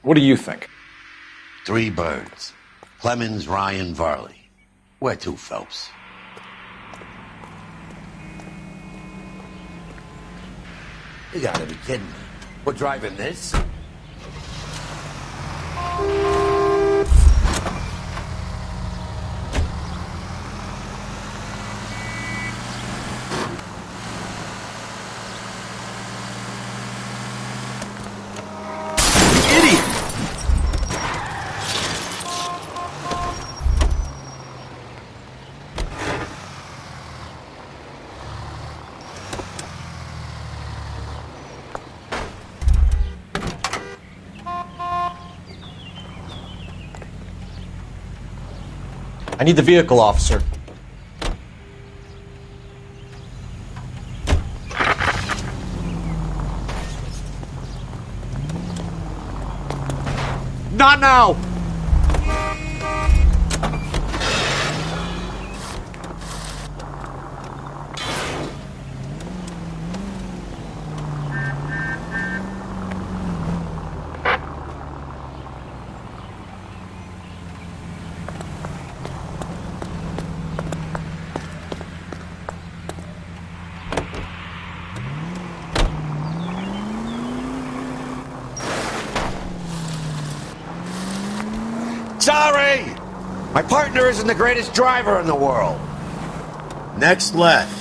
What do you think? 3 birds. Clemens, Ryan, Varley. Where to, Phelps? You gotta be kidding me. We're driving this? I need the vehicle, officer. Not now! Sorry! My partner isn't the greatest driver in the world. Next left.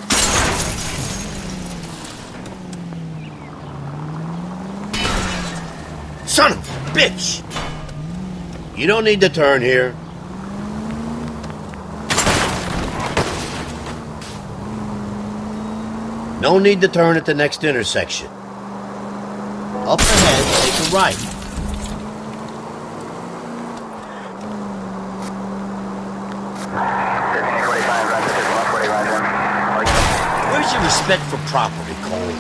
Son of a bitch! You don't need to turn here. No need to turn at the next intersection. Up ahead, take a right. Where's your respect for property, Cole?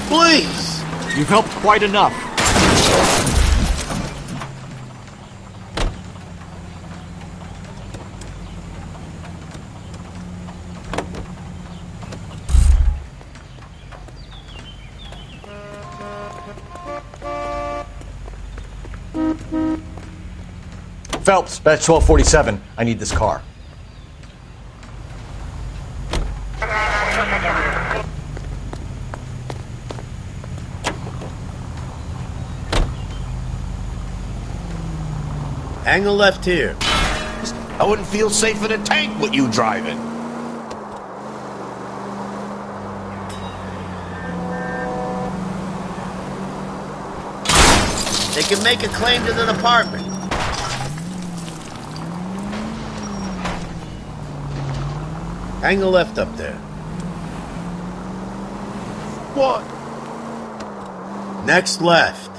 Please! You've helped quite enough. Phelps, batch 1247. I need this car. Hang a left here. I wouldn't feel safe in a tank with you driving. They can make a claim to the department. Hang a left up there. What? Next left.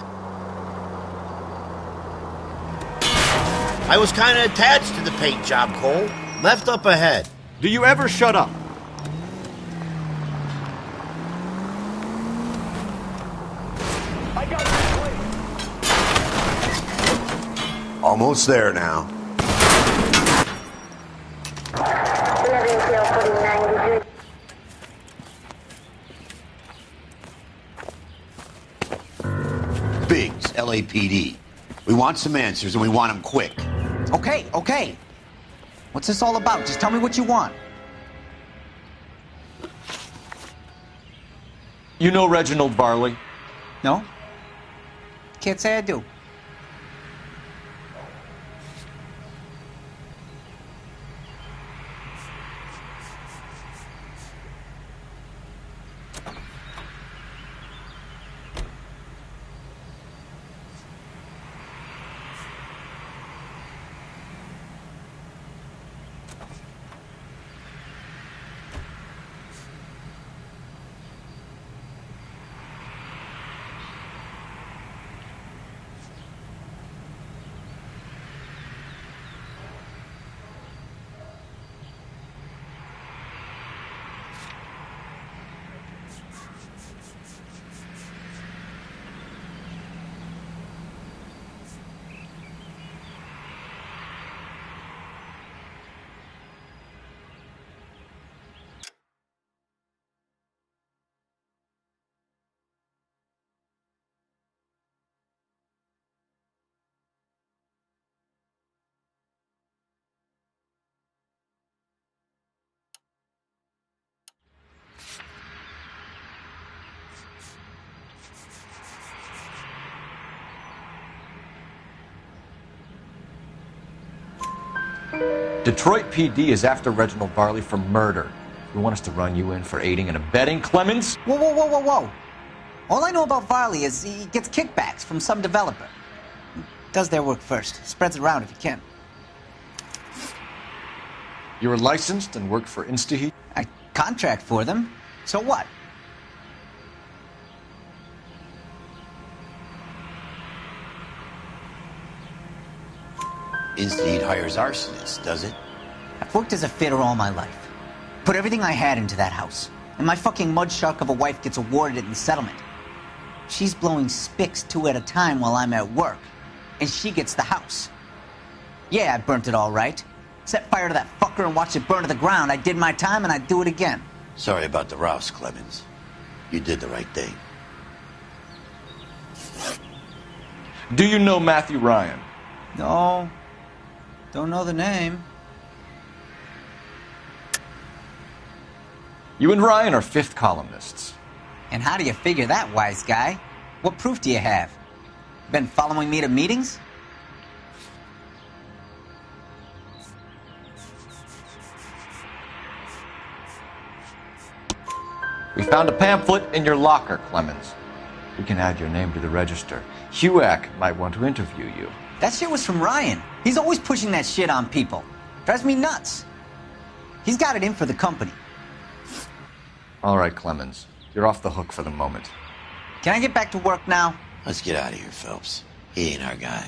I was kind of attached to the paint job, Cole. Left up ahead. Do you ever shut up? I got this. Almost there now. Biggs, LAPD. We want some answers and we want them quick. Okay. What's this all about? Just tell me what you want. You know Reginald Varley? No? Can't say I do. Detroit PD is after Reginald Varley for murder. You want us to run you in for aiding and abetting, Clemens? Whoa, whoa, whoa, whoa, whoa. All I know about Varley is he gets kickbacks from some developer. He does their work first. Spreads it around if he can. You were licensed and worked for InstaHeat? I contract for them. So what? InstaHeat hires arsonists, does it? I've worked as a fitter all my life. Put everything I had into that house. And my fucking mud shark of a wife gets awarded it in settlement. She's blowing spics 2 at a time while I'm at work. And she gets the house. Yeah, I burnt it all right. Set fire to that fucker and watched it burn to the ground. I did my time and I'd do it again. Sorry about the rouse, Clemens. You did the right thing. Do you know Matthew Ryan? No. Don't know the name. You and Ryan are fifth columnists. And how do you figure that, wise guy? What proof do you have? Been following me to meetings? We found a pamphlet in your locker, Clemens. We can add your name to the register. HUAC might want to interview you. That shit was from Ryan. He's always pushing that shit on people. Drives me nuts. He's got it in for the company. All right, Clemens. You're off the hook for the moment. Can I get back to work now? Let's get out of here, Phelps. He ain't our guy.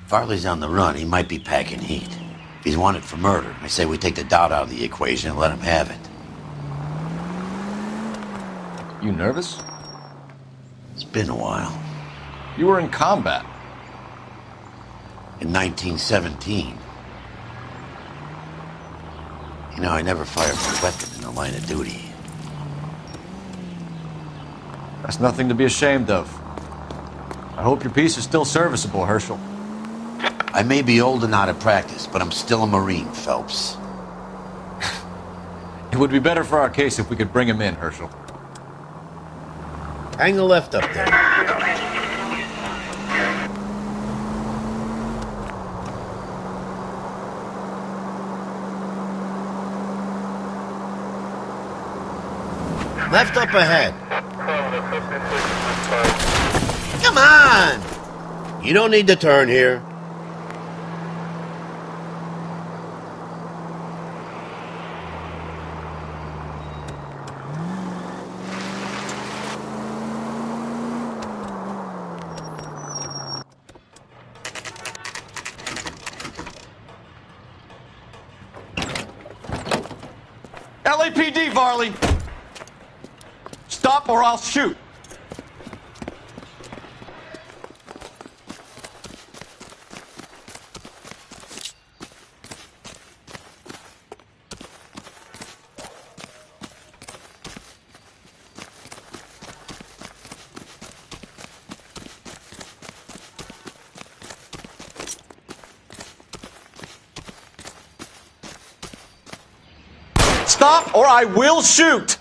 Varley's on the run. He might be packing heat. If he's wanted for murder, I say we take the doubt out of the equation and let him have it. You nervous? It's been a while. You were in combat. In 1917. You know, I never fired a weapon in the line of duty. That's nothing to be ashamed of. I hope your piece is still serviceable, Herschel. I may be old and out of practice, but I'm still a Marine, Phelps. It would be better for our case if we could bring him in, Herschel. Hang the left up there. Left up ahead. Come on! You don't need to turn here. LAPD, Varley! Stop or I'll shoot! Stop or I will shoot!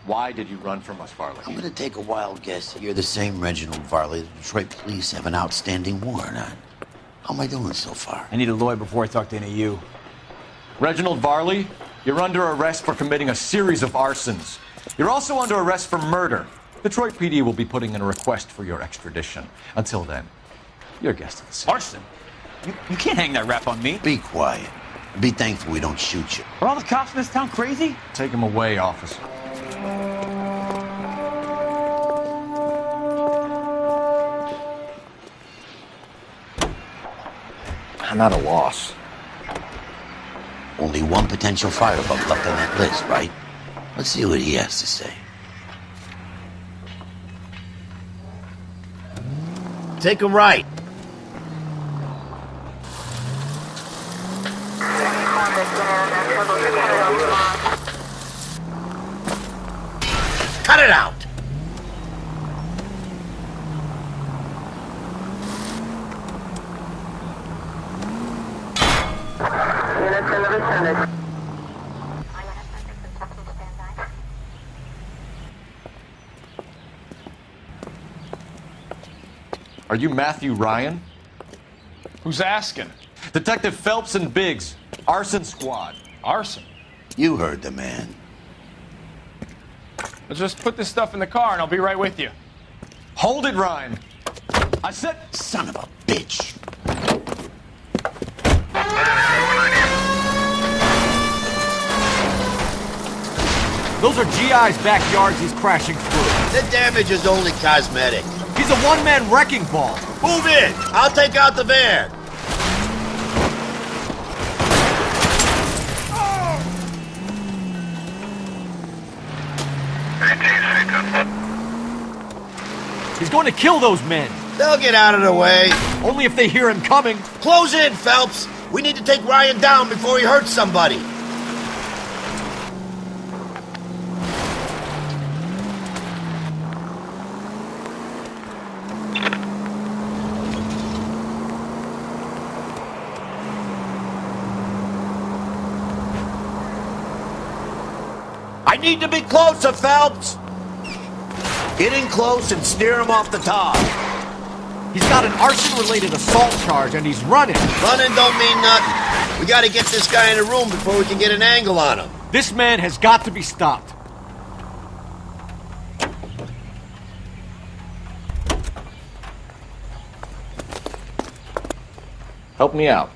Why did you run from us, Varley? I'm gonna take a wild guess that you're the same Reginald Varley the Detroit police have an outstanding warrant on. How am I doing so far? I need a lawyer before I talk to any of you. Reginald Varley, you're under arrest for committing a series of arsons. You're also under arrest for murder. Detroit PD will be putting in a request for your extradition. Until then, you're a guest of the city. Arson? You can't hang that rap on me. Be quiet. Be thankful we don't shoot you. Are all the cops in this town crazy? Take him away, officer. I'm at a loss. Only one potential firebug left on that list, right? Let's see what he has to say. Take a right. Cut it out! Are you Matthew Ryan? Who's asking? Detective Phelps and Biggs, arson squad. Arson. You heard the man. Let's just put this stuff in the car and I'll be right with you. Hold it, Ryan. I said... Son of a bitch. Those are GI's backyards he's crashing through. The damage is only cosmetic. He's a one-man wrecking ball. Move in! I'll take out the van! He's going to kill those men. They'll get out of the way. Only if they hear him coming. Close in, Phelps! We need to take Ryan down before he hurts somebody. I need to be closer, Phelps! Get in close and steer him off the top. He's got an arson-related assault charge, and he's running. Running don't mean nothing. We gotta get this guy in a room before we can get an angle on him. This man has got to be stopped. Help me out.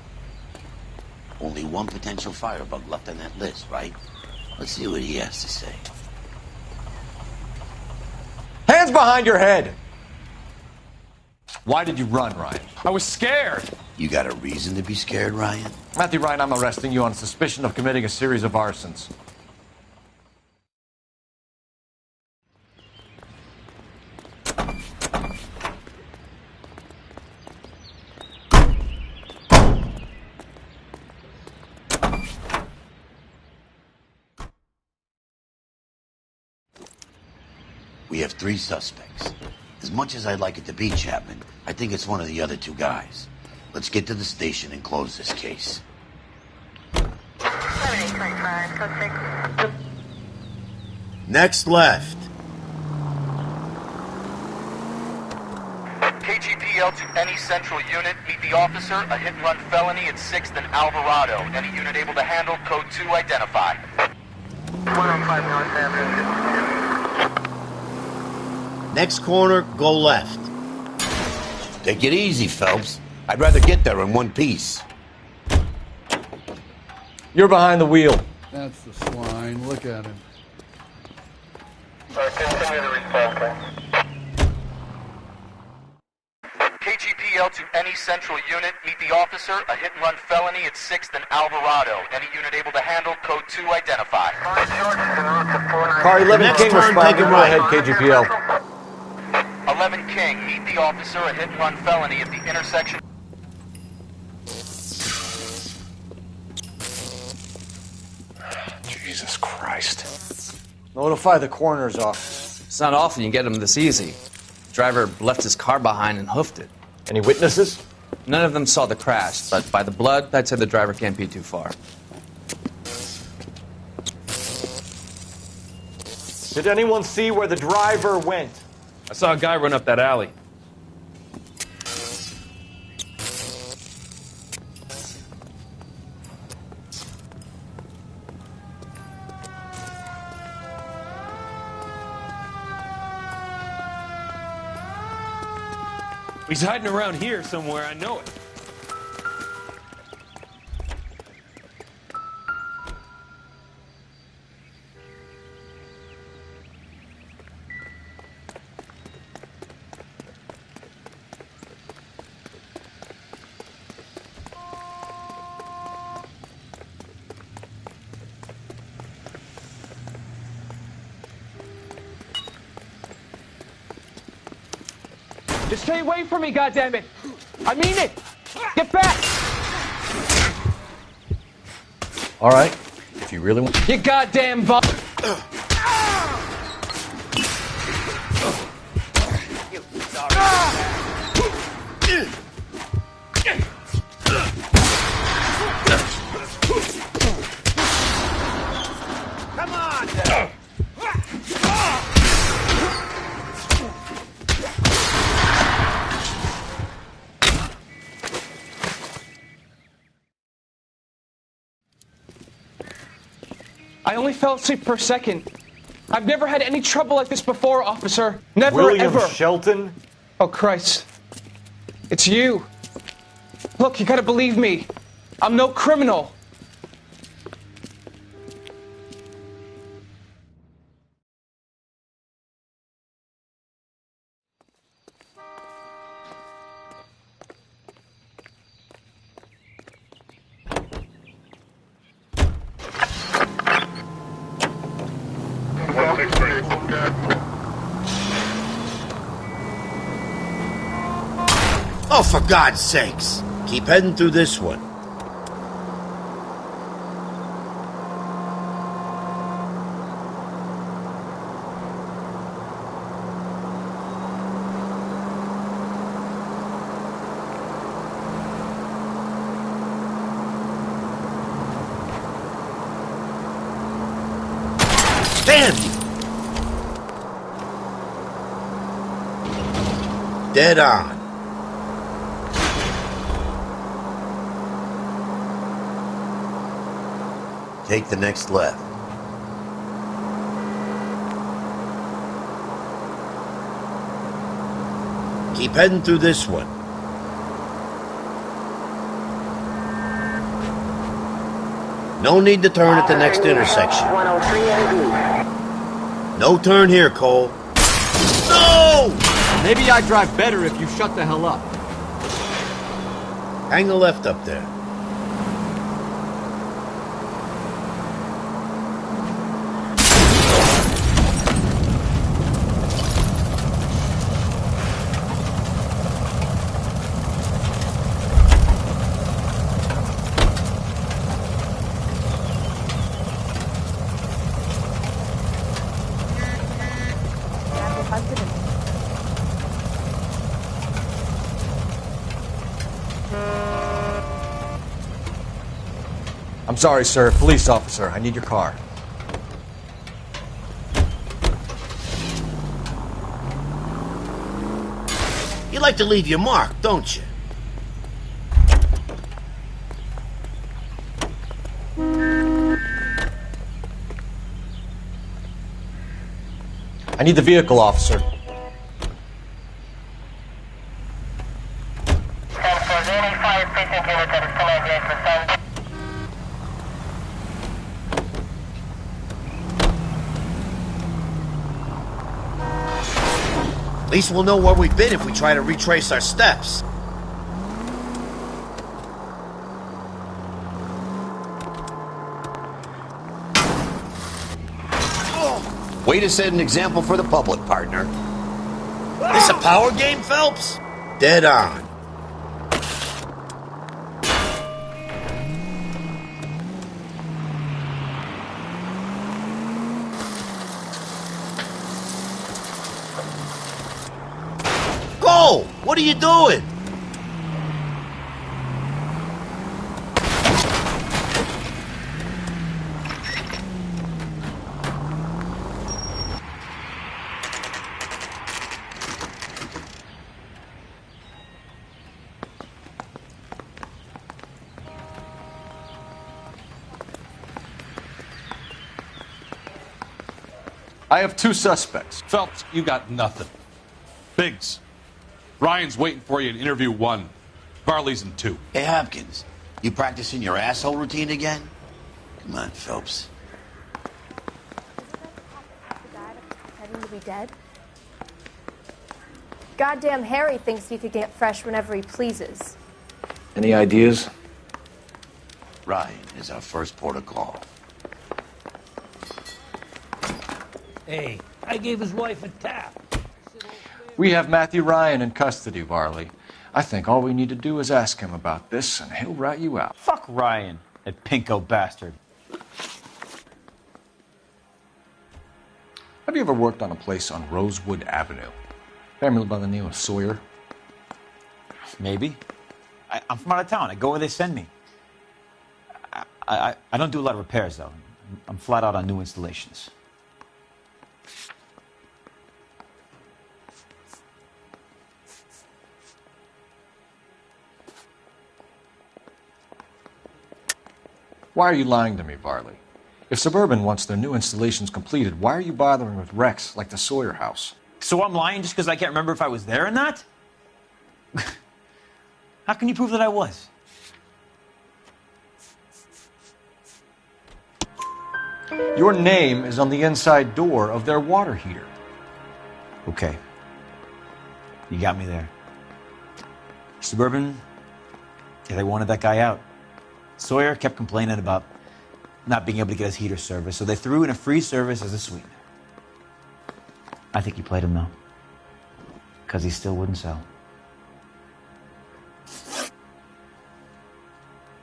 Only one potential firebug left on that list, right? Let's see what he has to say. Hands behind your head! Why did you run, Ryan? I was scared. You got a reason to be scared, Ryan? Matthew Ryan, I'm arresting you on suspicion of committing a series of arsons. We have 3 suspects. As much as I'd like it to be Chapman, I think it's one of the other 2 guys. Let's get to the station and close this case. Next left. KGPL to any central unit. Meet the officer. A hit-and-run felony at 6th and Alvarado. Any unit able to handle. Code 2 identify. 105 North Avenue. Next corner, go left. Take it easy, Phelps. I'd rather get there in one piece. You're behind the wheel. That's the swine. Look at him. Continue the response time. KGPL to any central unit. Meet the officer. A hit-and-run felony at 6th and Alvarado. Any unit able to handle. Code 2 identify. Car 11 Next King turn, responding. take it Go right. ahead, KGPL. 11 King. Meet the officer. A hit-and-run felony at the intersection. Jesus Christ. Notify the coroner's office. It's not often you get them this easy. The driver left his car behind and hoofed it. Any witnesses? None of them saw the crash, but by the blood, I'd say the driver can't be too far. Did anyone see where the driver went? I saw a guy run up that alley. He's hiding around here somewhere, I know it. Just stay away from me, goddammit! I mean it! Get back! All right, if you really want... You goddamn Come on! I only fell asleep for a second. I've never had any trouble like this before, officer. Never, William ever. Shelton? Oh, Christ. It's you. Look, you gotta believe me. I'm no criminal. Oh, for God's sakes! Keep heading through this one. Damn you! Dead on. Take the next left. Keep heading through this one. No need to turn at the next intersection. 103 AD. No turn here, Cole. No! Maybe I drive better if you shut the hell up. Hang the left up there. I'm sorry, sir. Police officer, I need your car. You like to leave your mark, don't you? I need the vehicle, officer. At least we'll know where we've been if we try to retrace our steps. Way to set an example for the public, partner. This a power game, Phelps? Dead on. Go! What are you doing? I have two suspects. Phelps, you got nothing. Biggs, Ryan's waiting for you in interview 1. Varley's in 2. Hey, Hopkins, you practicing your asshole routine again? Come on, Phelps. Pretending to be dead? Goddamn Harry thinks he could get fresh whenever he pleases. Any ideas? Ryan is our first port of call. Hey, I gave his wife a tap. We have Matthew Ryan in custody, Varley. I think all we need to do is ask him about this, and he'll rat you out. Fuck Ryan, that pinko bastard. Have you ever worked on a place on Rosewood Avenue? Family by the name of Sawyer? Maybe. I'm from out of town. I go where they send me. I don't do a lot of repairs, though. I'm flat out on new installations. Why are you lying to me, Varley? If Suburban wants their new installations completed, why are you bothering with wrecks like the Sawyer house? So I'm lying just because I can't remember if I was there or not? How can you prove that I was? Your name is on the inside door of their water heater. Okay. You got me there. Suburban, yeah, they wanted that guy out. Sawyer kept complaining about not being able to get his heater service, so they threw in a free service as a sweetener. I think he played him, though, because he still wouldn't sell.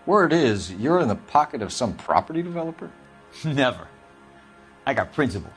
Word is, you're in the pocket of some property developer? Never. I got principles.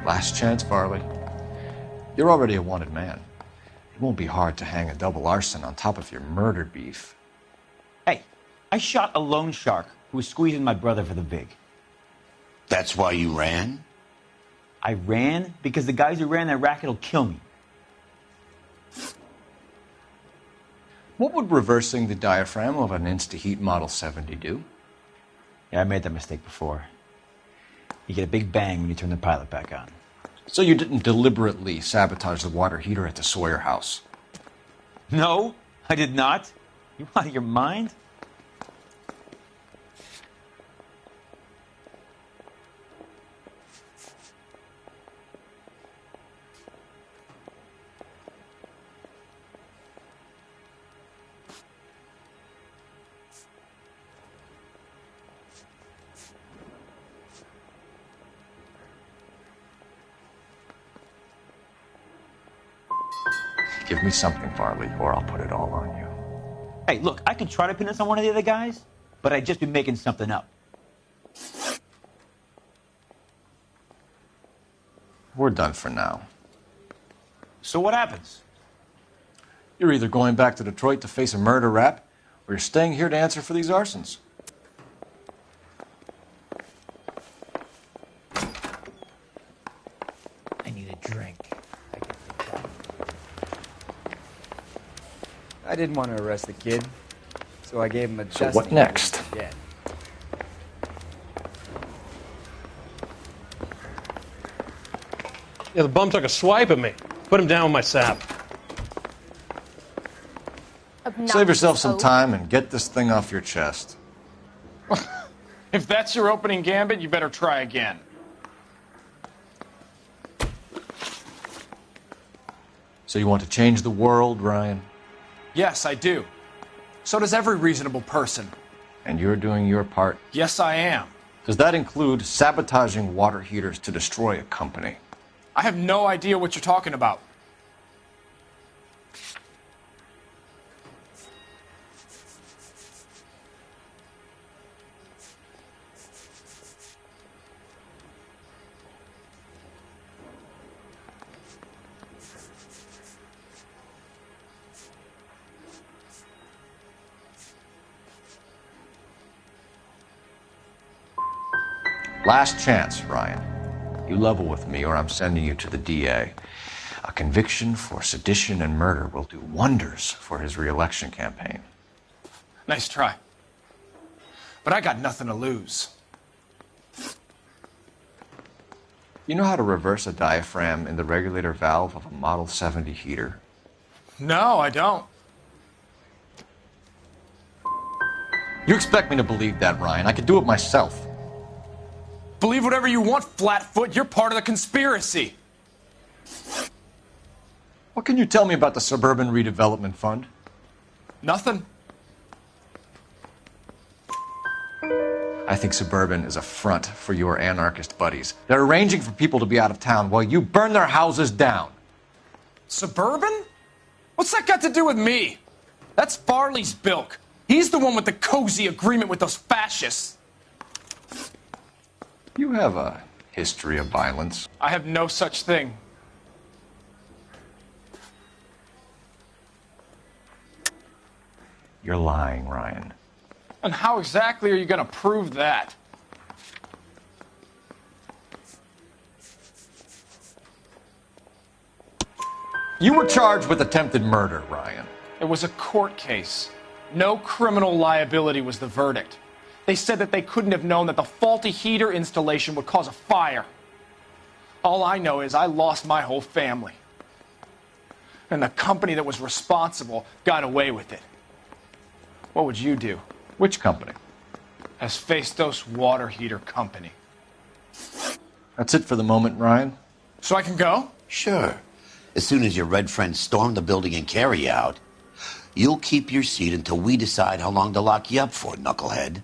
Last chance, Varley. You're already a wanted man. It won't be hard to hang a double arson on top of your murder beef. Hey, I shot a loan shark who was squeezing my brother for the vig. That's why you ran? I ran because the guys who ran that racket will kill me. What would reversing the diaphragm of an Insta-Heat Model 70 do? Yeah, I made that mistake before. You get a big bang when you turn the pilot back on. So you didn't deliberately sabotage the water heater at the Sawyer house? No, I did not. You out of your mind? Give me something, Varley, or I'll put it all on you. Hey, look, I could try to pin this on one of the other guys, but I'd just be making something up. We're done for now. So what happens? You're either going back to Detroit to face a murder rap, or you're staying here to answer for these arsons. I need a drink. I didn't want to arrest the kid, so I gave him a dusting. So what next? Yeah. Yeah, the bum took a swipe at me. Put him down with my sap. Save yourself some time and get this thing off your chest. If that's your opening gambit, you better try again. So you want to change the world, Ryan? Yes, I do. So does every reasonable person. And you're doing your part? Yes, I am. Does that include sabotaging water heaters to destroy a company? I have no idea what you're talking about. Last chance, Ryan. You level with me or I'm sending you to the DA. A conviction for sedition and murder will do wonders for his re-election campaign. Nice try. But I got nothing to lose. You know how to reverse a diaphragm in the regulator valve of a Model 70 heater? No, I don't. You expect me to believe that, Ryan? I could do it myself. Believe whatever you want, Flatfoot. You're part of the conspiracy. What can you tell me about the Suburban Redevelopment Fund? Nothing. I think Suburban is a front for your anarchist buddies. They're arranging for people to be out of town while you burn their houses down. Suburban? What's that got to do with me? That's Farley's bilk. He's the one with the cozy agreement with those fascists. You have a history of violence. I have no such thing. You're lying, Ryan. And how exactly are you going to prove that? You were charged with attempted murder, Ryan. It was a court case. No criminal liability was the verdict. They said that they couldn't have known that the faulty heater installation would cause a fire. All I know is I lost my whole family. And the company that was responsible got away with it. What would you do? Which company? Hephaestus Water Heater Company. That's it for the moment, Ryan. So I can go? Sure. As soon as your red friends storm the building and carry you out, you'll keep your seat until we decide how long to lock you up for, knucklehead.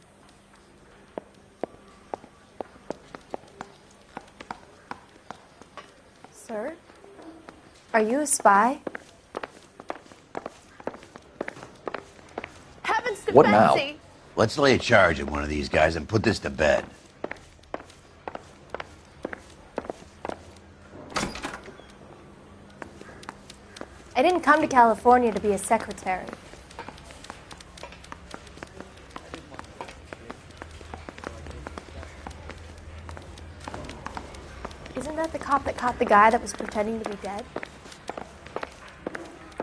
Sir? Are you a spy? Heavens to What now? Betsy! Let's lay a charge at one of these guys and put this to bed. I didn't come to California to be a secretary. Isn't that the cop that caught the guy that was pretending to be dead?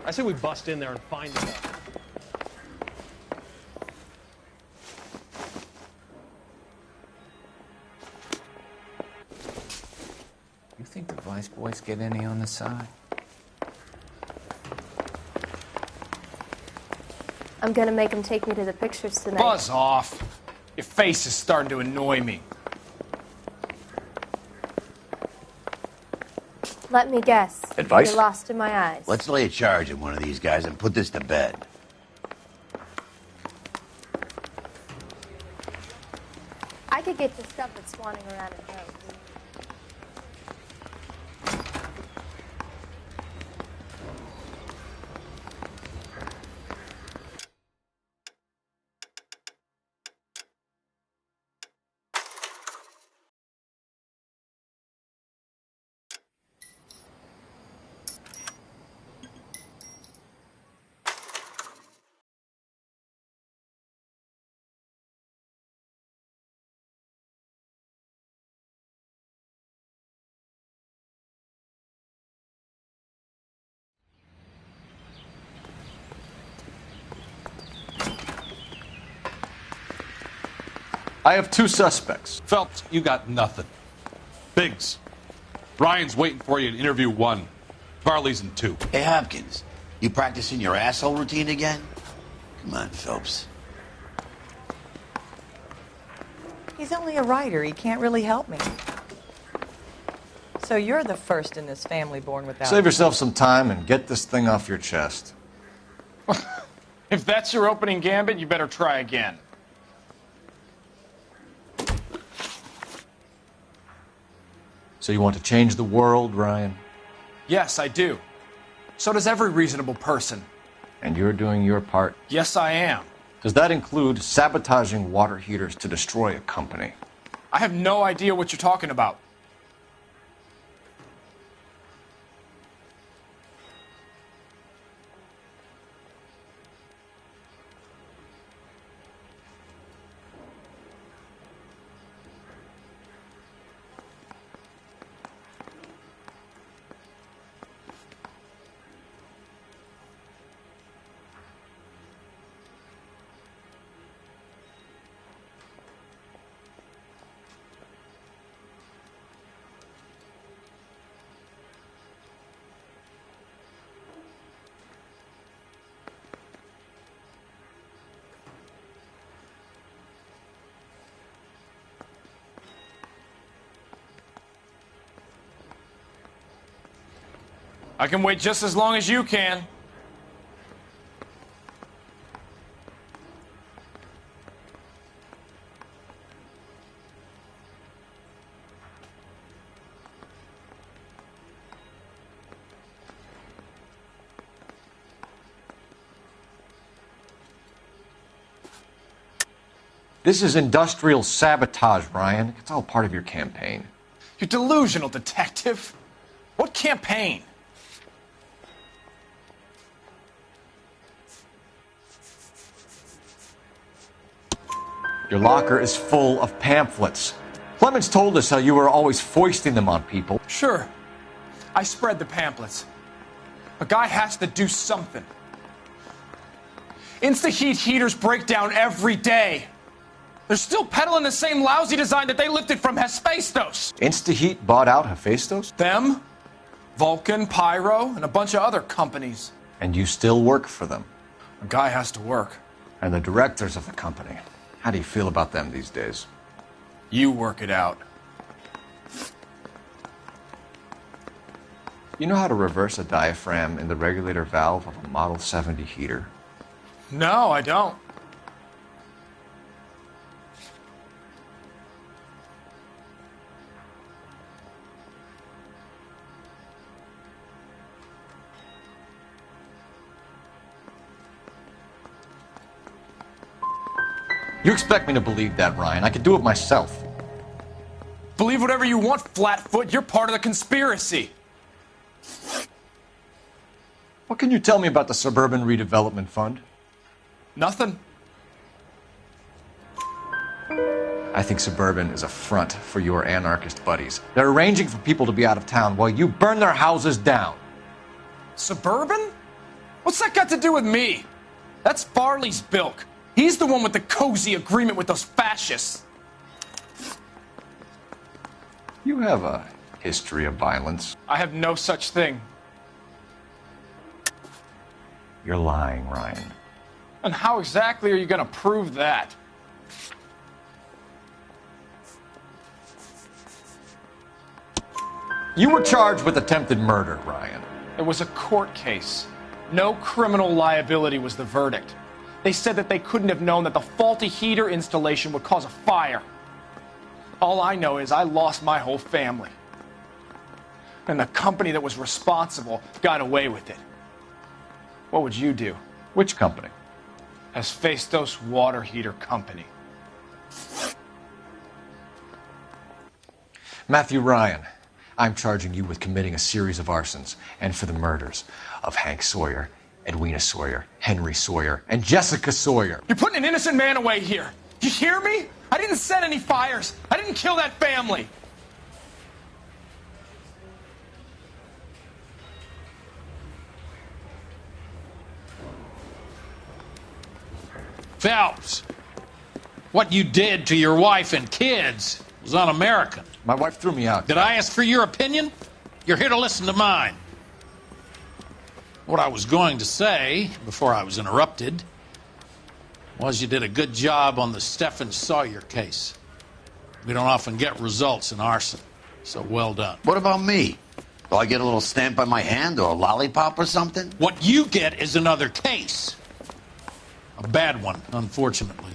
I say we bust in there and find the guy. You think the Vice Boys get any on the side? I'm gonna make him take me to the pictures tonight. Buzz off. Your face is starting to annoy me. Let me guess. Advice? You're lost in my eyes. Let's lay a charge at one of these guys and put this to bed. I could get the stuff that's swanning around in those. I have two suspects. Phelps, you got nothing. Biggs, Ryan's waiting for you in interview 1. Varley's in 2. Hey, Hopkins, you practicing your asshole routine again? Come on, Phelps. He's only a writer. He can't really help me. So you're the first in this family born without... Save yourself some time and get this thing off your chest. If that's your opening gambit, you better try again. So you want to change the world, Ryan? Yes, I do. So does every reasonable person. And you're doing your part? Yes, I am. Does that include sabotaging water heaters to destroy a company? I have no idea what you're talking about. I can wait just as long as you can. This is industrial sabotage, Ryan. It's all part of your campaign. You're delusional, detective. What campaign? Your locker is full of pamphlets. Clemens told us how you were always foisting them on people. Sure. I spread the pamphlets. A guy has to do something. Insta-heat heaters break down every day. They're still peddling the same lousy design that they lifted from Hephaestus. Instaheat bought out Hephaestus? Them, Vulcan, Pyro, and a bunch of other companies. And you still work for them? A guy has to work. And the directors of the company. How do you feel about them these days? You work it out. You know how to reverse a diaphragm in the regulator valve of a Model 70 heater? No, I don't. You expect me to believe that, Ryan? I could do it myself. Believe whatever you want, Flatfoot. You're part of the conspiracy. What can you tell me about the Suburban Redevelopment Fund? Nothing. I think Suburban is a front for your anarchist buddies. They're arranging for people to be out of town while you burn their houses down. Suburban? What's that got to do with me? That's Farley's bilk. He's the one with the cozy agreement with those fascists. You have a history of violence. I have no such thing. You're lying, Ryan. And how exactly are you going to prove that? You were charged with attempted murder, Ryan. It was a court case. No criminal liability was the verdict. They said that they couldn't have known that the faulty heater installation would cause a fire. All I know is I lost my whole family. And the company that was responsible got away with it. What would you do? Which company? Hephaestus Water Heater Company. Matthew Ryan, I'm charging you with committing a series of arsons and for the murders of Hank Sawyer, Edwina Sawyer, Henry Sawyer, and Jessica Sawyer. You're putting an innocent man away here. You hear me? I didn't set any fires. I didn't kill that family. Phelps, what you did to your wife and kids was un-American. My wife threw me out. Did I ask for your opinion? You're here to listen to mine. What I was going to say, before I was interrupted, was you did a good job on the Stephen Sawyer case. We don't often get results in arson, so well done. What about me? Do I get a little stamp on my hand or a lollipop or something? What you get is another case. A bad one, unfortunately.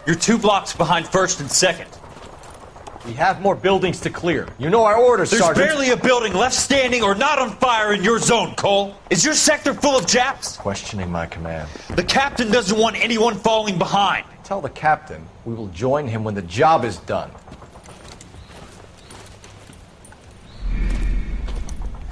You're 2 blocks behind 1st and 2nd. We have more buildings to clear. You know our orders, There's Sergeant. barely a building left standing or not on fire in your zone, Cole. Is your sector full of Japs? Questioning my command. The captain doesn't want anyone falling behind. Tell the captain we will join him when the job is done.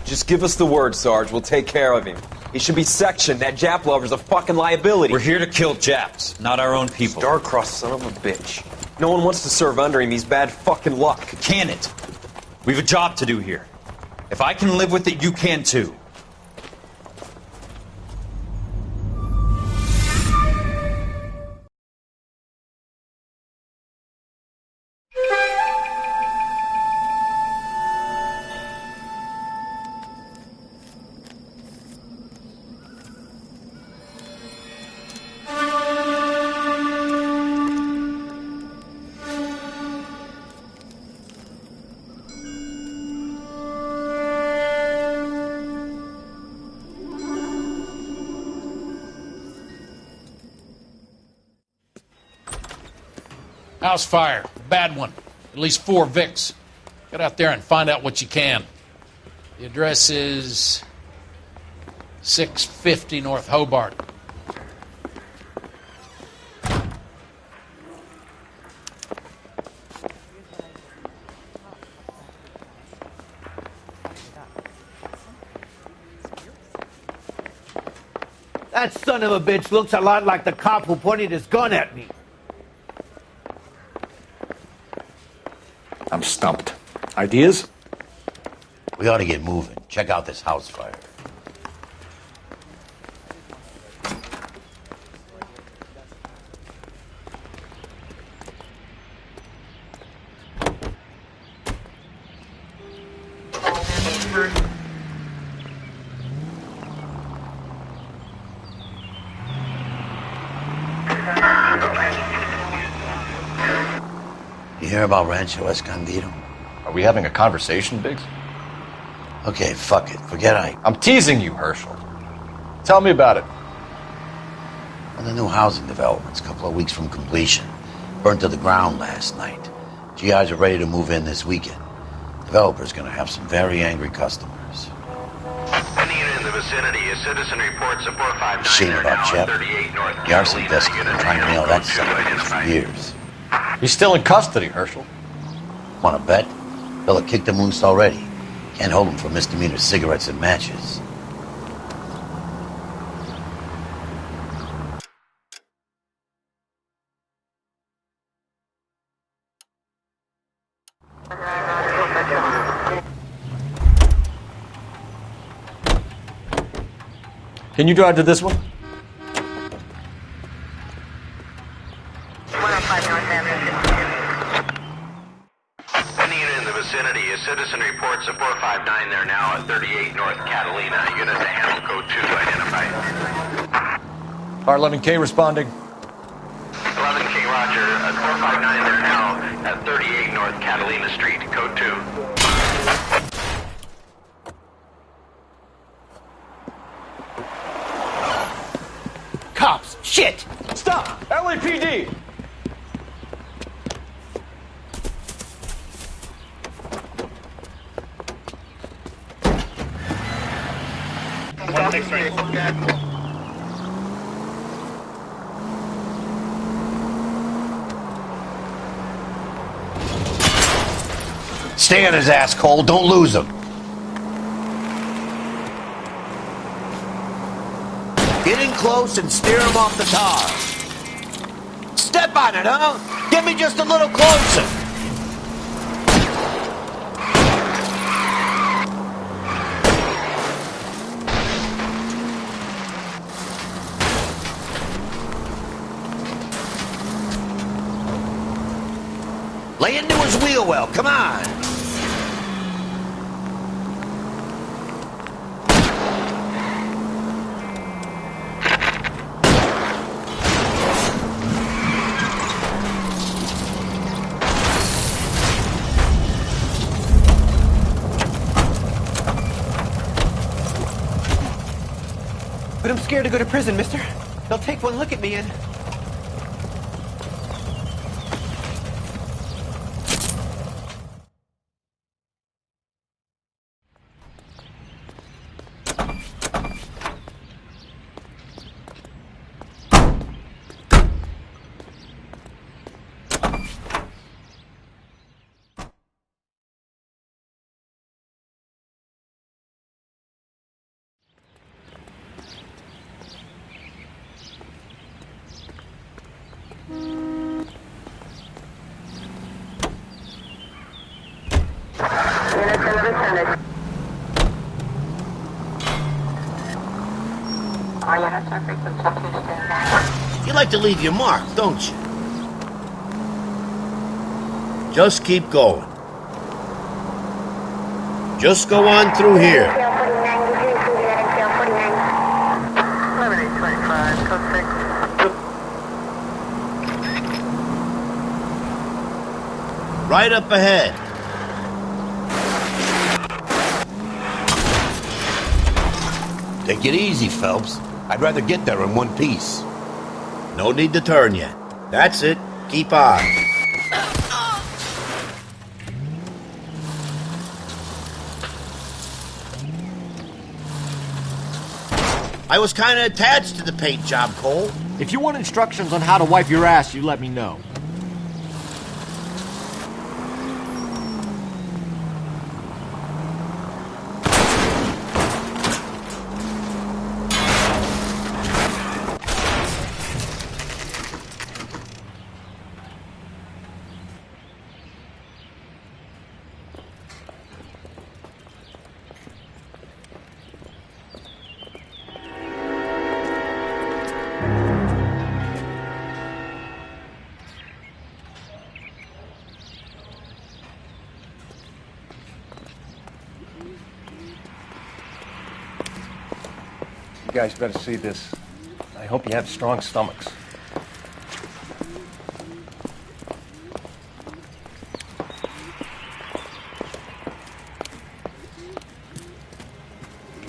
Just give us the word, Sarge. We'll take care of him. He should be sectioned. That Jap lover's a fucking liability. We're here to kill Japs, not our own people. Star-crossed son of a bitch. No one wants to serve under him. He's bad fucking luck. Can it? We've a job to do here. If I can live with it, you can too. House fire. Bad one. At least 4 Vicks. Get out there and find out what you can. The address is 650 North Hobart. That son of a bitch looks a lot like the cop who pointed his gun at me. I'm stumped. Ideas? We ought to get moving. Check out this house fire. You hear about Rancho Escondido? Are we having a conversation, Biggs? Okay, fuck it. Forget Ike. I'm teasing you, Herschel. Tell me about it. Well, the new housing development's a couple of weeks from completion. Burnt to the ground last night. GIs are ready to move in this weekend. Developer's gonna have some very angry customers. Any unit in the vicinity, a citizen reports a 459 Shame there about now Chep. at 38 North The arson Catalina. desk has been trying to nail that son of a bitch for years. He's still in custody, Herschel. Wanna bet? They'll have kicked him loose already. Can't hold him for misdemeanor cigarettes and matches. Can you drive to this one? 105 North Avenue. Any unit in the vicinity, a citizen reports a 459 there now at 38 North Catalina. Unit to handle code 2 identified. R11K responding. 11K Roger, a 459 there now at 38 North Catalina Street, code 2. Cops! Shit! Stop! LAPD! Stay on his ass, Cole. Don't lose him. Get in close and steer him off the tar. Step on it, huh? Get me just a little closer. Lay into his wheel well. Come on. But I'm scared to go to prison, mister. They'll take one look at me and... intended. Are you not suffering from substance stand? You like to leave your mark, don't you? Just keep going. Just go on through here. 11:25, code 6. Right up ahead. Take it easy, Phelps. I'd rather get there in one piece. No need to turn yet. That's it. Keep on. I was kind of attached to the paint job, Cole. If you want instructions on how to wipe your ass, you let me know. You guys better see this. I hope you have strong stomachs.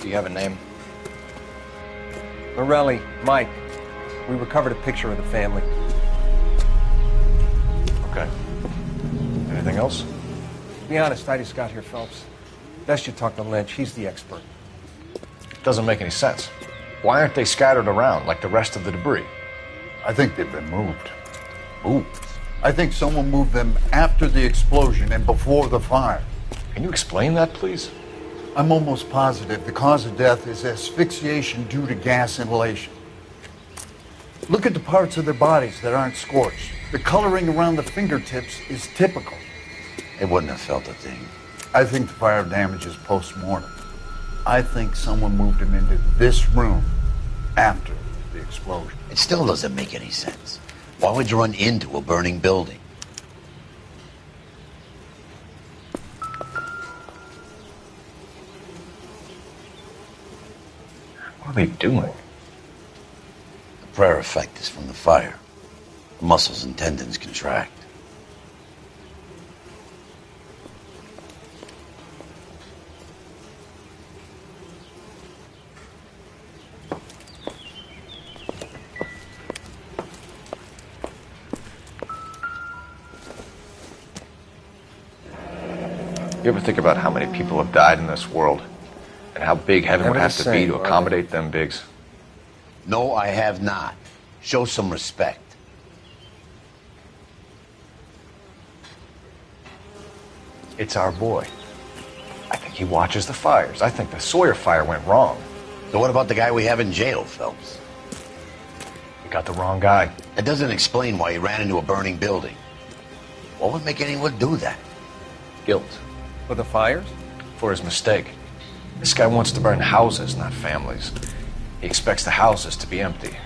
Do you have a name? Morelli, Mike. We recovered a picture of the family. Okay. Anything else? To be honest, I just got here, Phelps. Best you talk to Lynch. He's the expert. Doesn't make any sense. Why aren't they scattered around like the rest of the debris? I think they've been moved. Moved? I think someone moved them after the explosion and before the fire. Can you explain that, please? I'm almost positive the cause of death is asphyxiation due to gas inhalation. Look at the parts of their bodies that aren't scorched. The coloring around the fingertips is typical. They wouldn't have felt a thing. I think the fire damage is post-mortem. I think someone moved him into this room after the explosion. It still doesn't make any sense. Why would you run into a burning building? What are they doing? The prayer effect is from the fire. The muscles and tendons contract. You ever think about how many people have died in this world? And how big heaven would have to be to accommodate them bigs? No, I have not. Show some respect. It's our boy. I think he watches the fires. I think the Sawyer fire went wrong. So what about the guy we have in jail, Phelps? We got the wrong guy. That doesn't explain why he ran into a burning building. What would make anyone do that? Guilt. For the fires? For his mistake. This guy wants to burn houses, not families. He expects the houses to be empty.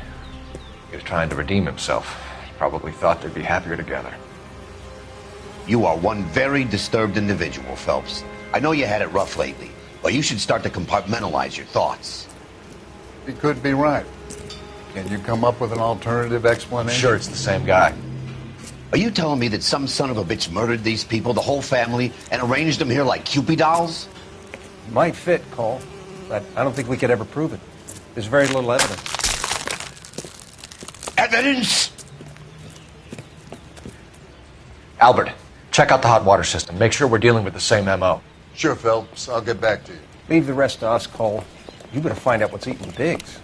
He was trying to redeem himself. He probably thought they'd be happier together. You are one very disturbed individual, Phelps. I know you had it rough lately, but you should start to compartmentalize your thoughts. He could be right. Can you come up with an alternative explanation? I'm sure it's the same guy. Are you telling me that some son of a bitch murdered these people, the whole family, and arranged them here like Cupid dolls? Might fit, Cole, but I don't think we could ever prove it. There's very little evidence. Evidence? Albert, check out the hot water system. Make sure we're dealing with the same MO. Sure, Phelps. I'll get back to you. Leave the rest to us, Cole. You better find out what's eating the pigs.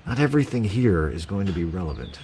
Not everything here is going to be relevant.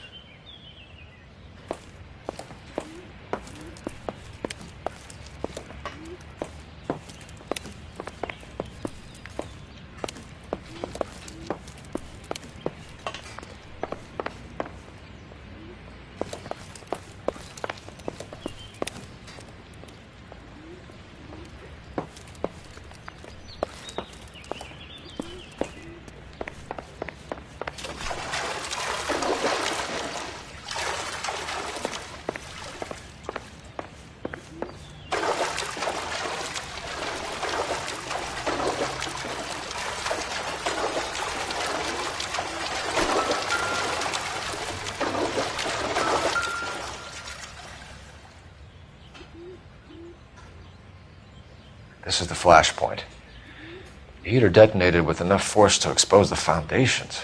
This is the flashpoint. The heater detonated with enough force to expose the foundations.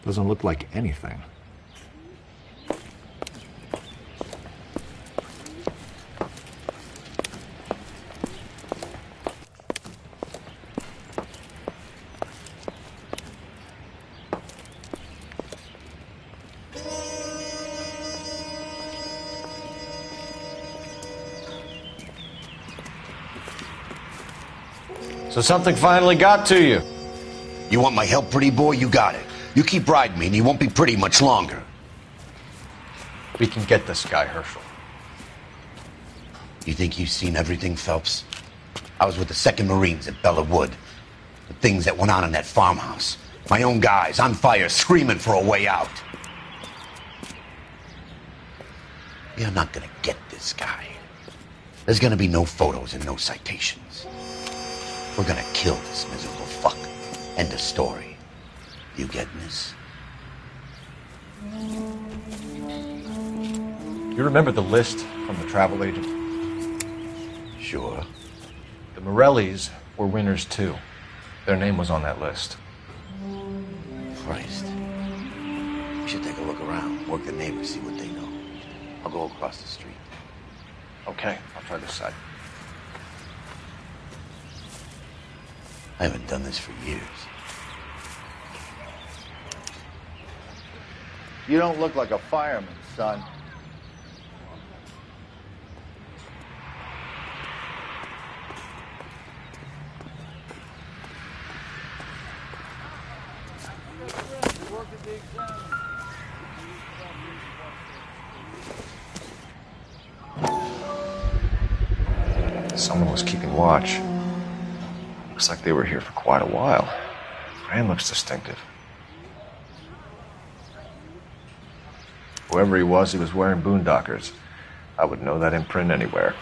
Doesn't look like anything. So something finally got to you. You want my help, pretty boy? You got it. You keep riding me and you won't be pretty much longer. We can get this guy, Herschel. You think you've seen everything, Phelps? I was with the 2nd Marines at Bella Wood. The things that went on in that farmhouse. My own guys on fire, screaming for a way out. You're not gonna get this guy. There's gonna be no photos and no citations. We're gonna kill this miserable fuck. End of story. You getting this? You remember the list from the travel agent? Sure. The Morellis were winners too. Their name was on that list. Christ. We should take a look around, work the neighbors, see what they know. I'll go across the street. Okay, I'll try this side. I haven't done this for years. You don't look like a fireman, son. Someone was keeping watch. Looks like they were here for quite a while. Brand looks distinctive. Whoever he was wearing boondockers. I would know that imprint anywhere.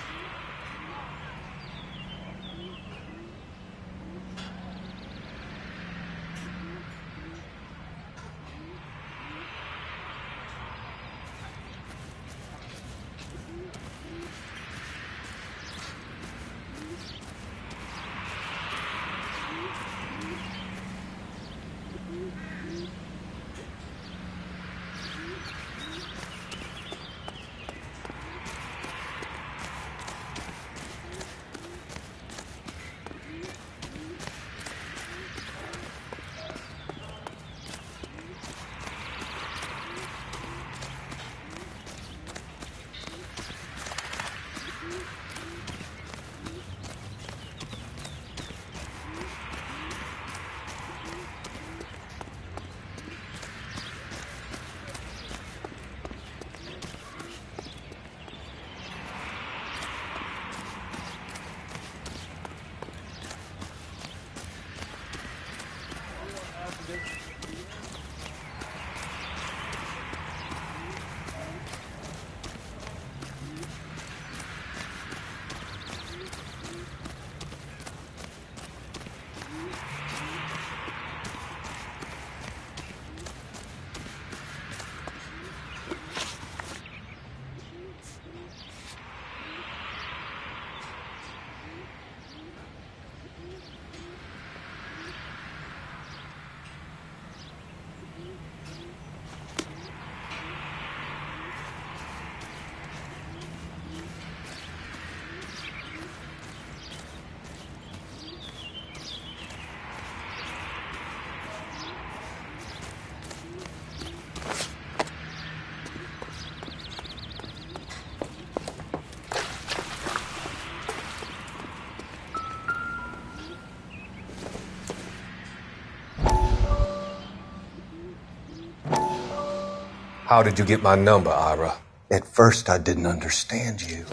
How did you get my number, Ira? At first, I didn't understand you.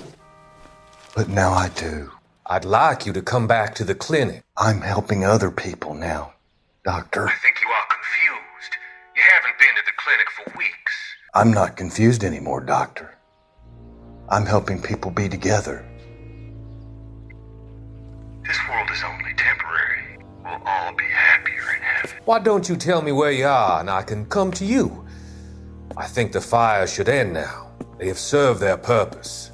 But now I do. I'd like you to come back to the clinic. I'm helping other people now. Doctor. I think you are confused. You haven't been to the clinic for weeks. I'm not confused anymore, Doctor. I'm helping people be together. This world is only temporary. We'll all be happier in heaven. Why don't you tell me where you are and I can come to you? I think the fires should end now. They have served their purpose.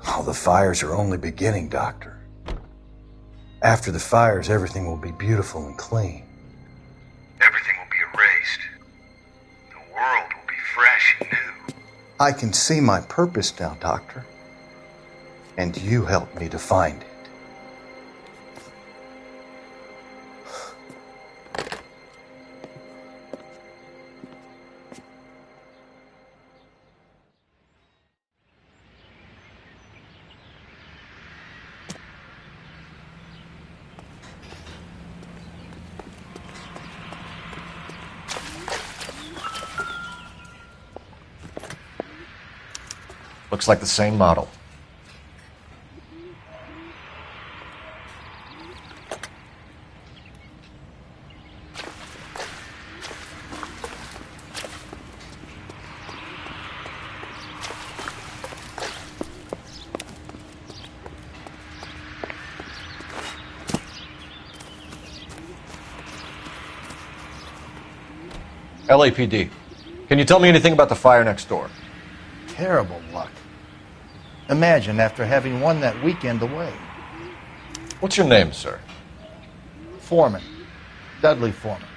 Oh, the fires are only beginning, Doctor. After the fires, everything will be beautiful and clean. Everything will be erased. The world will be fresh and new. I can see my purpose now, Doctor. And you helped me to find it. Looks like the same model. LAPD, can you tell me anything about the fire next door? Terrible luck. Imagine after having won that weekend away. What's your name, sir? Foreman. Dudley Foreman.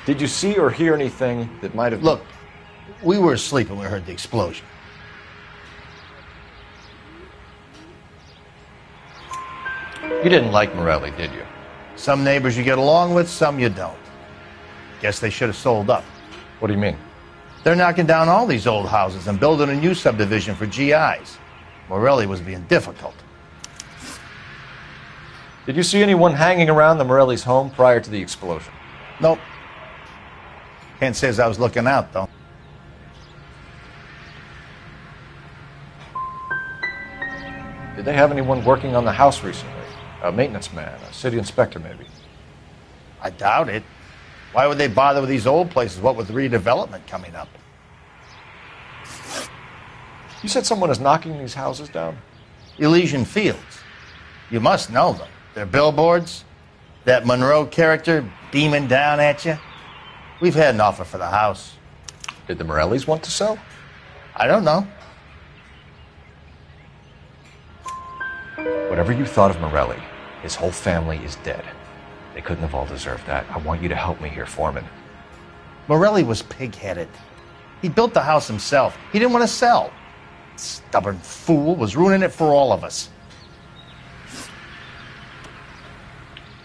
Did you see or hear anything that might have... Look, we were asleep when we heard the explosion. You didn't like Morelli, did you? Some neighbors you get along with, some you don't. Guess they should have sold up. What do you mean? They're knocking down all these old houses and building a new subdivision for GIs. Morelli was being difficult. Did you see anyone hanging around the Morelli's home prior to the explosion? Nope. Kent says I was looking out, though. Did they have anyone working on the house recently? A maintenance man, a city inspector, maybe? I doubt it. Why would they bother with these old places, what with redevelopment coming up? You said someone is knocking these houses down? Elysian Fields. You must know them. Their billboards, that Monroe character beaming down at you. We've had an offer for the house. Did the Morellis want to sell? I don't know. Whatever you thought of Morelli, his whole family is dead. They couldn't have all deserved that. I want you to help me here, Foreman. Morelli was pig-headed. He built the house himself. He didn't want to sell. Stubborn fool was ruining it for all of us.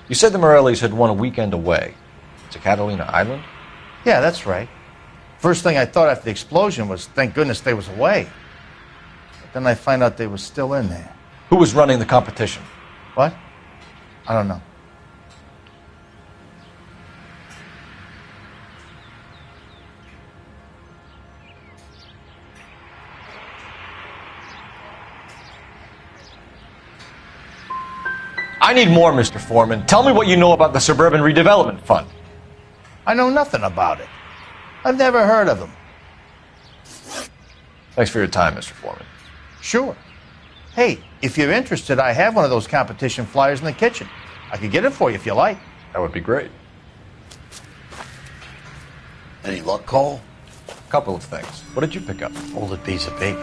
You said the Morellis had won a weekend away to Catalina Island? Yeah, that's right. First thing I thought after the explosion was, thank goodness they was away. But then I find out they was still in there. Who was running the competition? What? I don't know. I need more, Mr. Foreman. Tell me what you know about the Suburban Redevelopment Fund. I know nothing about it. I've never heard of them. Thanks for your time, Mr. Foreman. Sure. Hey, if you're interested, I have one of those competition flyers in the kitchen. I could get it for you if you like. That would be great. Any luck, Cole? A couple of things. What did you pick up? Folded piece of paper.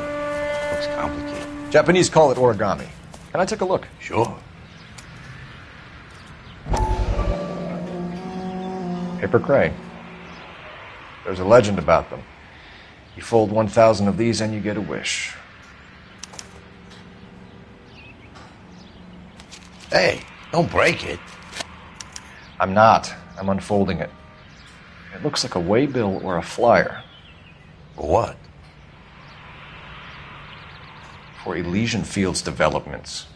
Looks complicated. Japanese call it origami. Can I take a look? Sure. Paper crane. There's a legend about them. You fold 1,000 of these and you get a wish. Hey, don't break it. I'm not. I'm unfolding it. It looks like a waybill or a flyer. For what? For Elysian Fields Developments.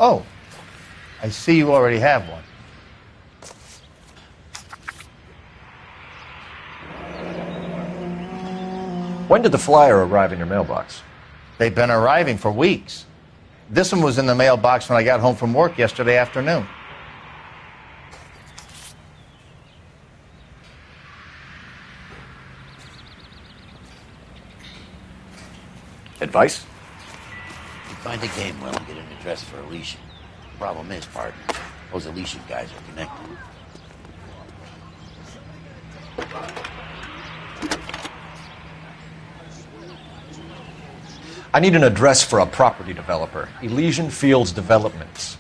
Oh, I see you already have one. When did the flyer arrive in your mailbox? They've been arriving for weeks. This one was in the mailbox when I got home from work yesterday afternoon. Advice? You find a game well and get an address for Elysian. Problem is, partner, those Elysian guys are connected. I need an address for a property developer. Elysian Fields Developments.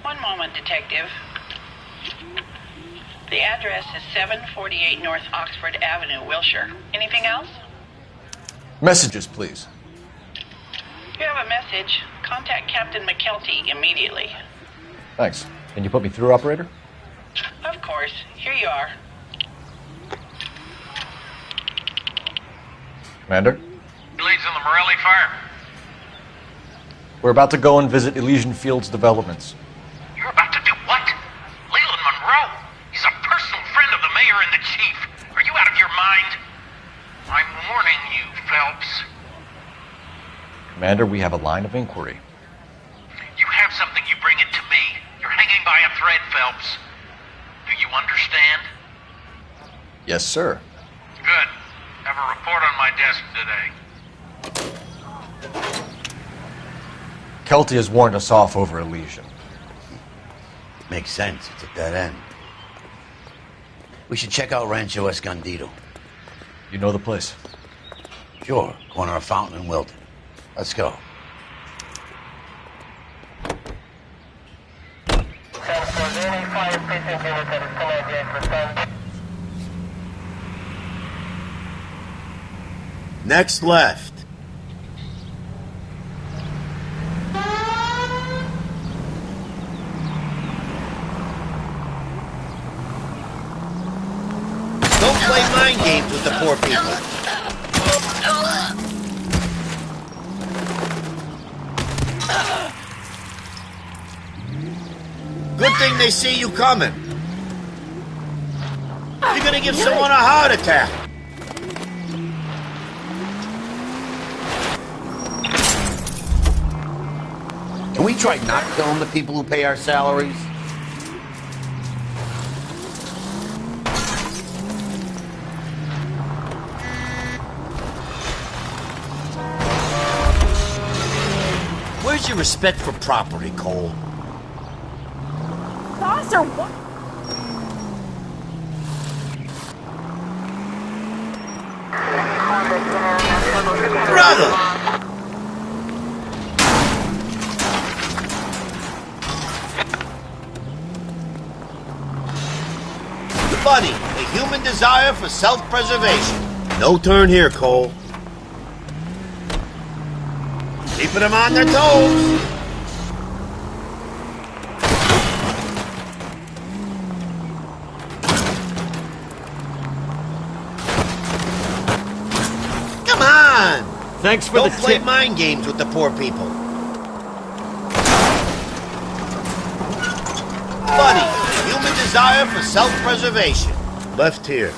One moment, Detective. The address is 748 North Oxford Avenue, Wilshire. Anything else? Messages, please. If you have a message, contact Captain McKelty immediately. Thanks. Can you put me through, operator? Of course. Here you are. Commander? Leads in the Morelli fire. We're about to go and visit Elysian Fields Developments. You're about to do what? Leland Monroe. He's a personal friend of the mayor and the chief. Are you out of your mind? I'm warning you, Phelps. Commander, we have a line of inquiry. You have something, you bring it to me. You're hanging by a thread, Phelps. Do you understand? Yes, sir. Good. Have a report on my desk today. Kelty has warned us off over Elysian. Makes sense. It's a dead end. We should check out Rancho Escondido. You know the place? Sure. Corner of Fountain and Wilton. Let's go. Next left. Don't play mind games with the poor people. Good thing they see you coming. You're gonna give someone a heart attack. Can we try not killing the people who pay our salaries? Where's your respect for property, Cole? Boss or what? Brother! Buddy, a human desire for self-preservation. No turn here, Cole. Keeping them on their toes. Come on! Thanks for Don't the play tip. mind games with the poor people. Buddy, a human desire for self-preservation. Left here.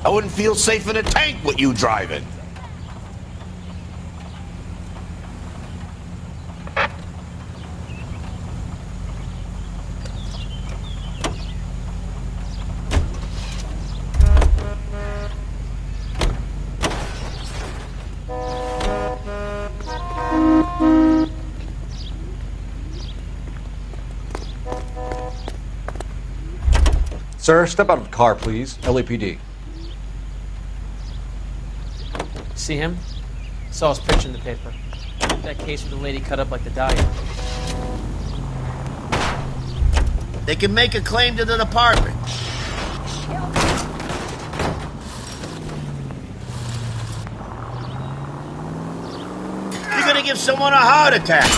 I wouldn't feel safe in a tank with you driving. Sir, step out of the car, please. LAPD. See him? Saw his picture in the paper. That case with the lady cut up like the dahlia. They can make a claim to the department. You're gonna give someone a heart attack.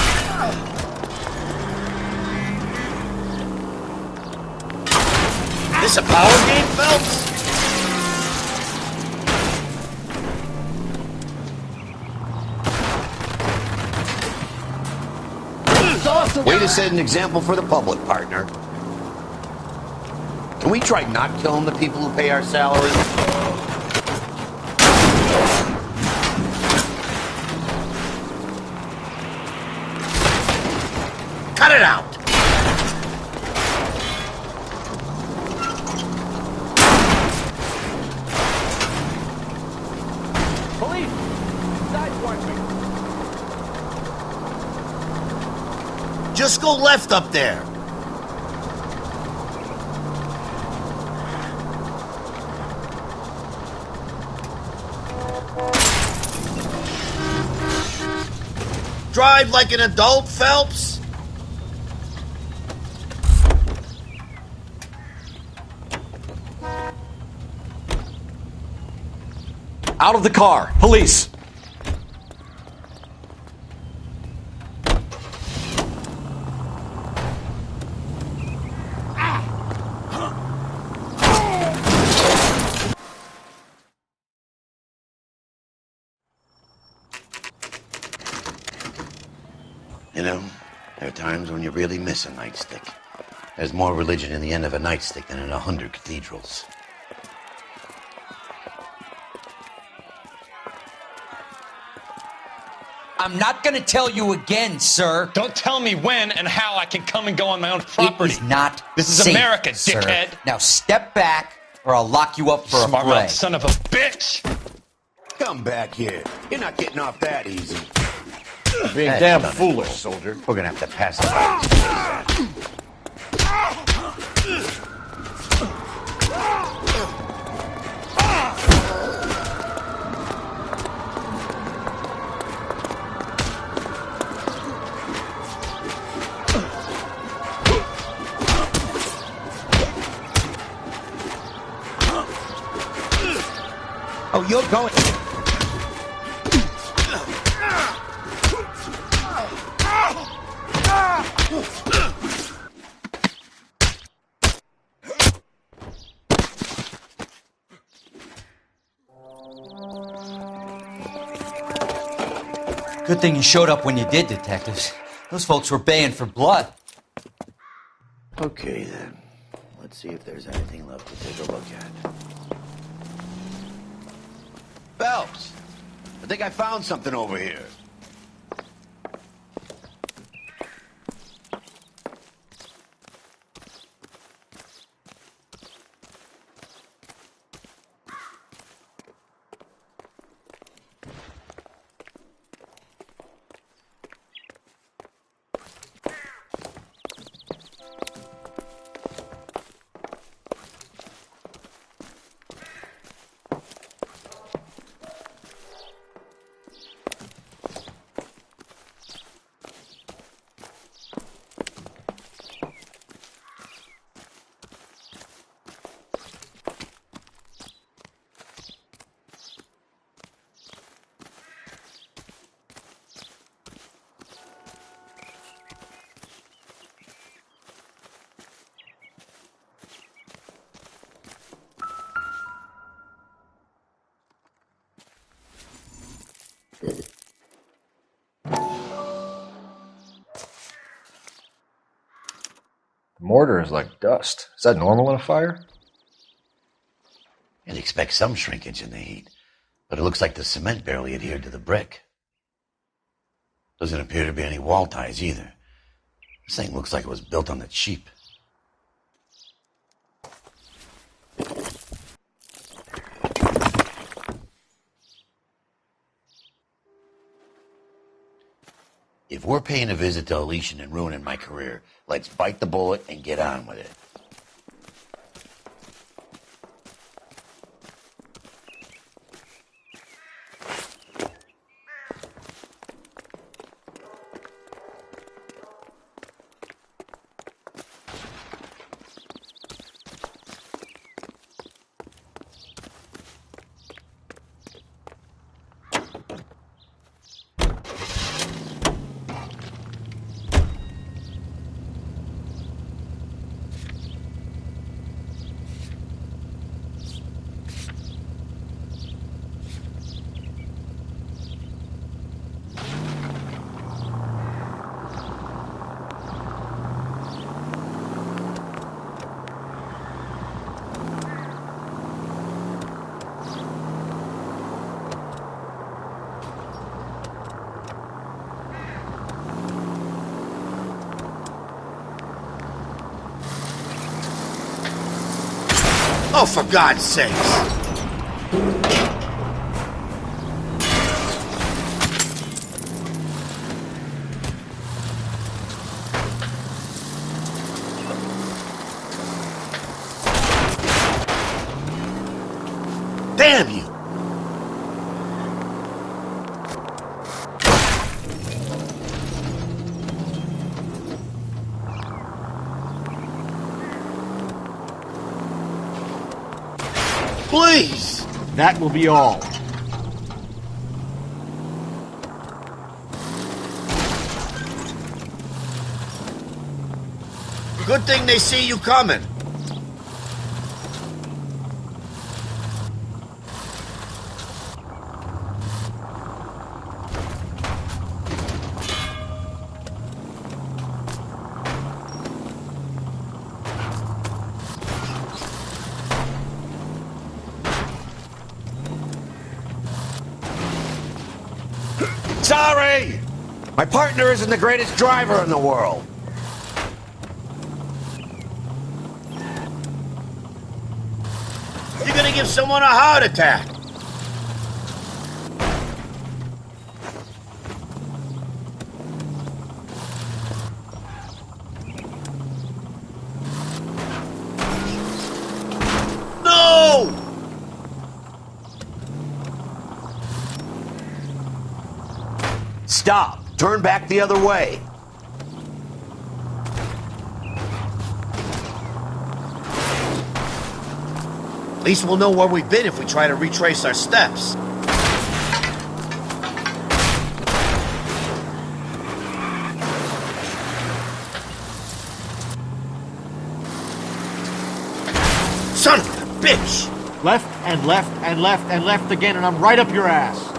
This a power game, Phelps? Way to set an example for the public, partner. Can we try not killing the people who pay our salaries? Cut it out! Police! Sidewalk me! Just go left up there. Drive like an adult, Phelps. Out of the car! Police! You know, there are times when you really miss a nightstick. There's more religion in the end of a nightstick than in 100 cathedrals. I'm not gonna tell you again, sir. Don't tell me when and how I can come and go on my own property. It is not This is safe, America, sir. dickhead. Now step back, or I'll lock you up for a Smart fray. mouth son of a bitch! Come back here. You're not getting off that easy. Being That's damn done it, foolish, Cole. soldier. We're gonna have to pacify this place. Oh, you're going. Good thing you showed up when you did, detectives. Those folks were baying for blood. Okay, then. Let's see if there's anything left to take a look at. Phelps! I think I found something over here. The mortar is like dust. Is that normal in a fire? You'd expect some shrinkage in the heat, but it looks like the cement barely adhered to the brick. Doesn't appear to be any wall ties either. This thing looks like it was built on the cheap. If we're paying a visit to Elysian and ruining my career, let's bite the bullet and get on with it. Oh, for God's sakes! Damn you! Please! That will be all. Good thing they see you coming. Sorry! My partner isn't the greatest driver in the world. You're gonna give someone a heart attack. No! Stop. Turn back the other way. At least we'll know where we've been if we try to retrace our steps. Son of a bitch! Left and left and left and left again, and I'm right up your ass.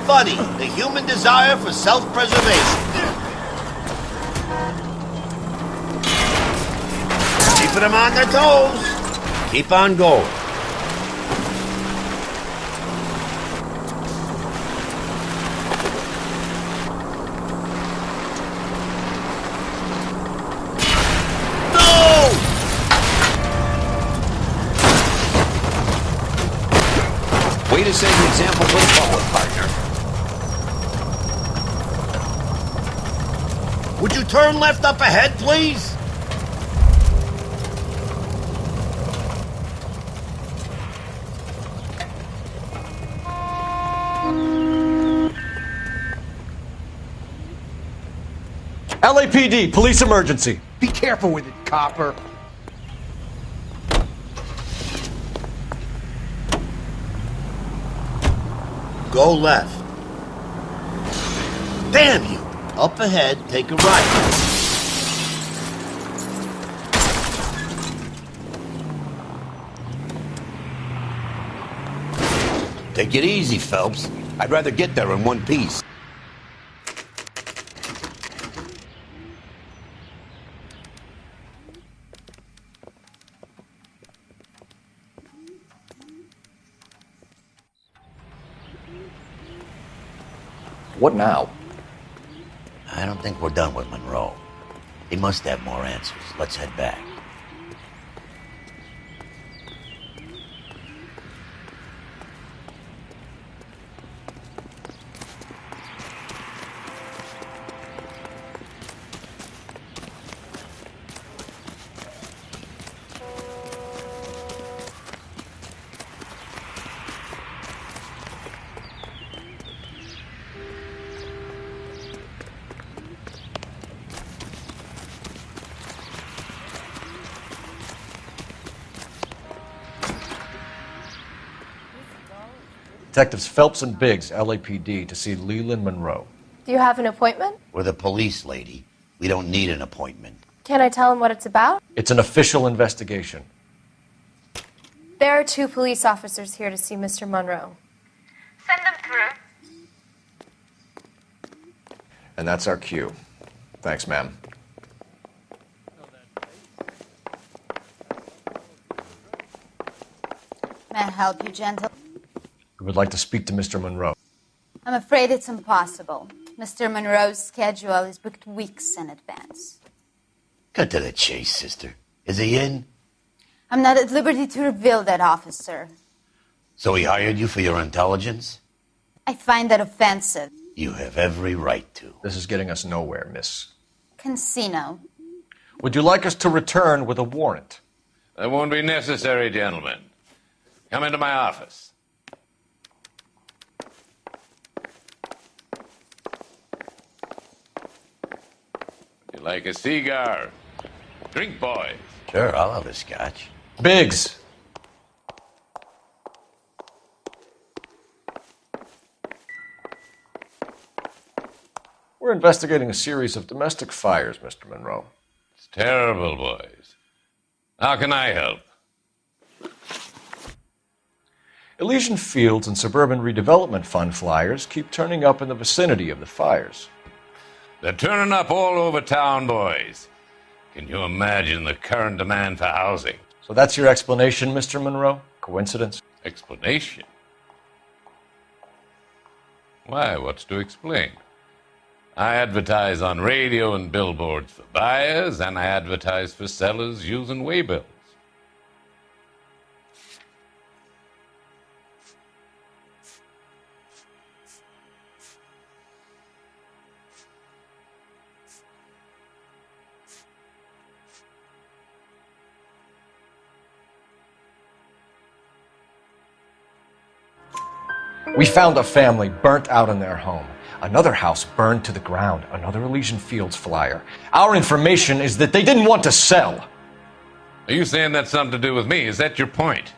Funny, the human desire for self-preservation. Keeping them on their toes. Keep on going. Way to set an example for the public, partner. Would you turn left up ahead, please? LAPD, police emergency. Be careful with it, copper. Go left. Damn you! Up ahead, take a right. Take it easy, Phelps. I'd rather get there in one piece. What now? I don't think we're done with Monroe. He must have more answers. Let's head back. Detectives Phelps and Biggs, LAPD, to see Leland Monroe. Do you have an appointment? We're the police, lady. We don't need an appointment. Can I tell him what it's about? It's an official investigation. There are 2 police officers here to see Mr. Monroe. Send them through. And that's our cue. Thanks, ma'am. May I help you, gentle? We would like to speak to Mr. Monroe. I'm afraid it's impossible. Mr. Monroe's schedule is booked weeks in advance. Cut to the chase, sister. Is he in? I'm not at liberty to reveal that, officer. So he hired you for your intelligence? I find that offensive. You have every right to. This is getting us nowhere, miss. Casino. Would you like us to return with a warrant? That won't be necessary, gentlemen. Come into my office. Would you like a cigar? Drink, boys. Sure, I'll have a scotch. Biggs. We're investigating a series of domestic fires, Mr. Monroe. It's terrible, boys. How can I help? Elysian Fields and Suburban Redevelopment Fund flyers keep turning up in the vicinity of the fires. They're turning up all over town, boys. Can you imagine the current demand for housing? So that's your explanation, Mr. Monroe? Coincidence? Explanation? Why, what's to explain? I advertise on radio and billboards for buyers, and I advertise for sellers using waybills. We found a family burnt out in their home. Another house burned to the ground. Another Elysian Fields flyer. Our information is that they didn't want to sell. Are you saying that's something to do with me? Is that your point?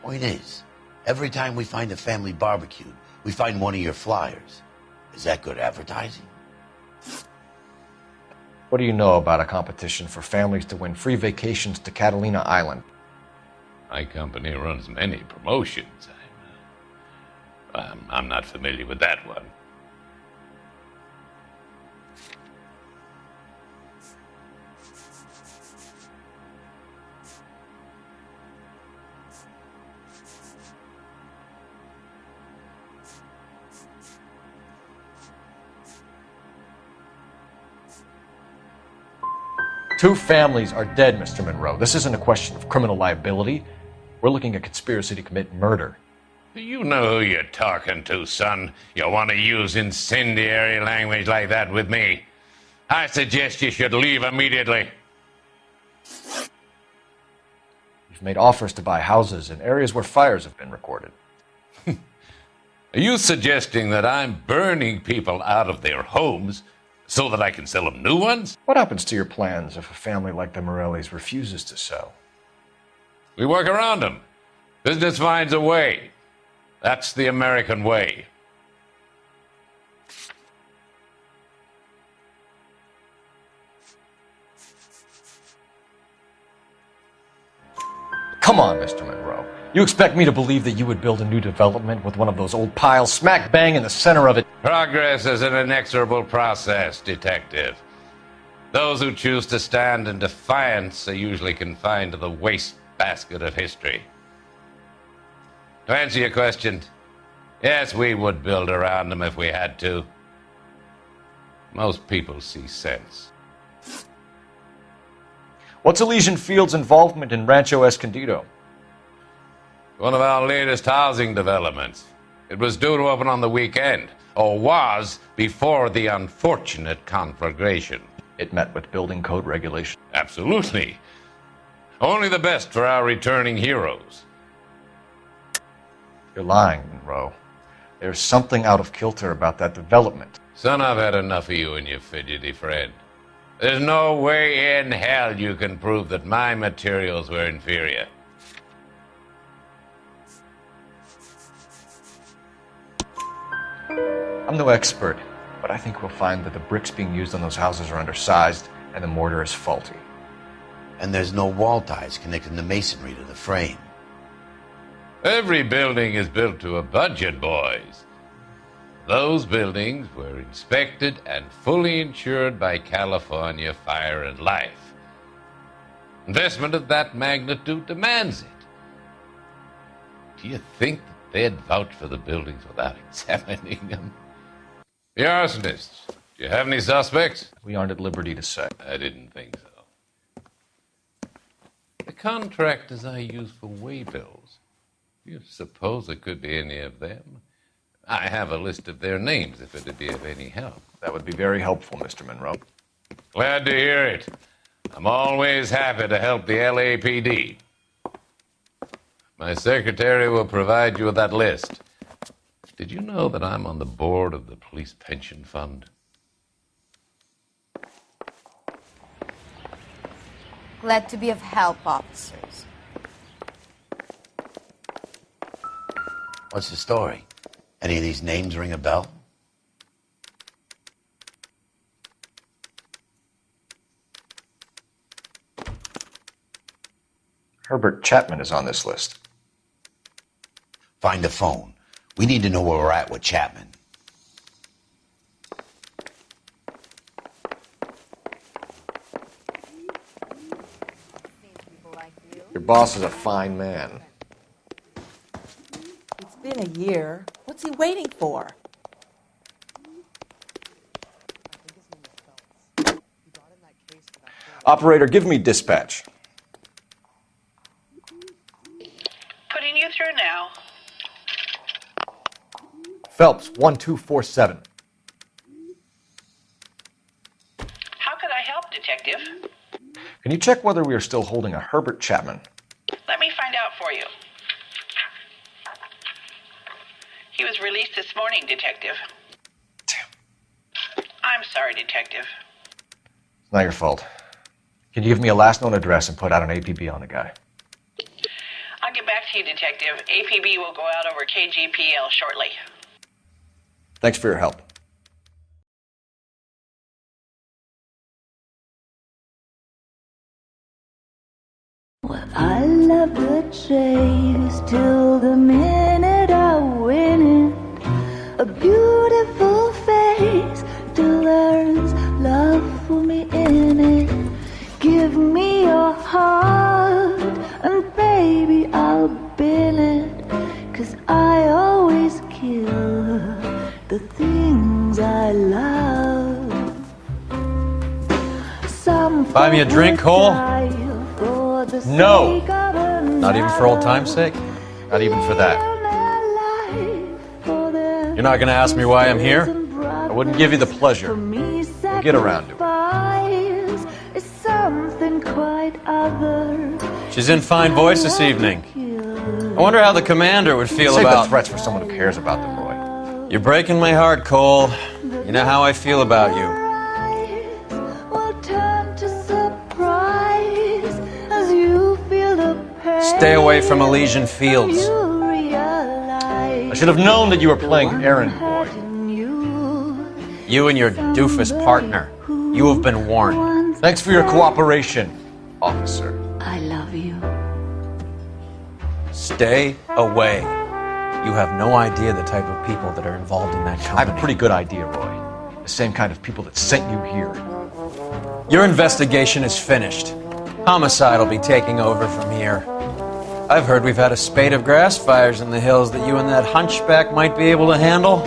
Point is, every time we find a family barbecue, we find one of your flyers. Is that good advertising? What do you know about a competition for families to win free vacations to Catalina Island? My company runs many promotions. I'm not familiar with that one. Two families are dead, Mr. Monroe. This isn't a question of criminal liability. We're looking at conspiracy to commit murder. Do you know who you're talking to, son? You want to use incendiary language like that with me? I suggest you should leave immediately. You've made offers to buy houses in areas where fires have been recorded. Are you suggesting that I'm burning people out of their homes so that I can sell them new ones? What happens to your plans if a family like the Morellis refuses to sell? We work around them. Business finds a way. That's the American way. Come on, Mr. Monroe. You expect me to believe that you would build a new development with one of those old piles smack bang in the center of it? Progress is an inexorable process, detective. Those who choose to stand in defiance are usually confined to the wastebasket of history. To answer your question, yes, we would build around them if we had to. Most people see sense. What's Elysian Fields' involvement in Rancho Escondido? One of our latest housing developments. It was due to open on the weekend, or was before the unfortunate conflagration. It met with building code regulations. Absolutely. Only the best for our returning heroes. You're lying, Monroe. There's something out of kilter about that development. Son, I've had enough of you and your fidgety friend. There's no way in hell you can prove that my materials were inferior. I'm no expert, but I think we'll find that the bricks being used on those houses are undersized and the mortar is faulty. And there's no wall ties connecting the masonry to the frame. Every building is built to a budget, boys. Those buildings were inspected and fully insured by California Fire and Life. Investment of that magnitude demands it. Do you think that they'd vouch for the buildings without examining them? The arsonists. Do you have any suspects? We aren't at liberty to say. I didn't think so. The contractors I use for waybills. You suppose it could be any of them? I have a list of their names if it'd be of any help. That would be very helpful, Mr. Monroe. Glad to hear it. I'm always happy to help the LAPD. My secretary will provide you with that list. Did you know that I'm on the board of the police pension fund? Glad to be of help, officers. What's the story? Any of these names ring a bell? Herbert Chapman is on this list. Find the phone. We need to know where we're at with Chapman. Your boss is a fine man. It's been a year. What's he waiting for? Operator, give me dispatch. Putting you through now. Phelps, 1247. How could I help, Detective? Can you check whether we are still holding a Herbert Chapman? Let me find out for you. He was released this morning, Detective. Damn. I'm sorry, Detective. It's not your fault. Can you give me a last known address and put out an APB on the guy? I'll get back to you, Detective. APB will go out over KGPL shortly. Thanks for your help. Well, I love the chase till the minute I win it. A beautiful face till there's love for me in it. Give me your heart and baby I'll bill it. 'Cause I always kill the things I love. Some Buy me a drink, Cole? No! Not even for old time's sake? Not even for that. You're not gonna ask me why I'm here? I wouldn't give you the pleasure. We'll get around to it. She's in fine voice this evening. I wonder how the commander would feel Save about... the threats for someone who cares about them, Roy. You're breaking my heart, Cole. You know how I feel about you. Stay away from Elysian Fields. I should have known that you were playing errand boy. You and your doofus partner. You have been warned. Thanks for your cooperation, officer. I love you. Stay away. You have no idea the type of people that are involved in that company. I have a pretty good idea, Roy. The same kind of people that sent you here. Your investigation is finished. Homicide will be taking over from here. I've heard we've had a spate of grass fires in the hills that you and that hunchback might be able to handle.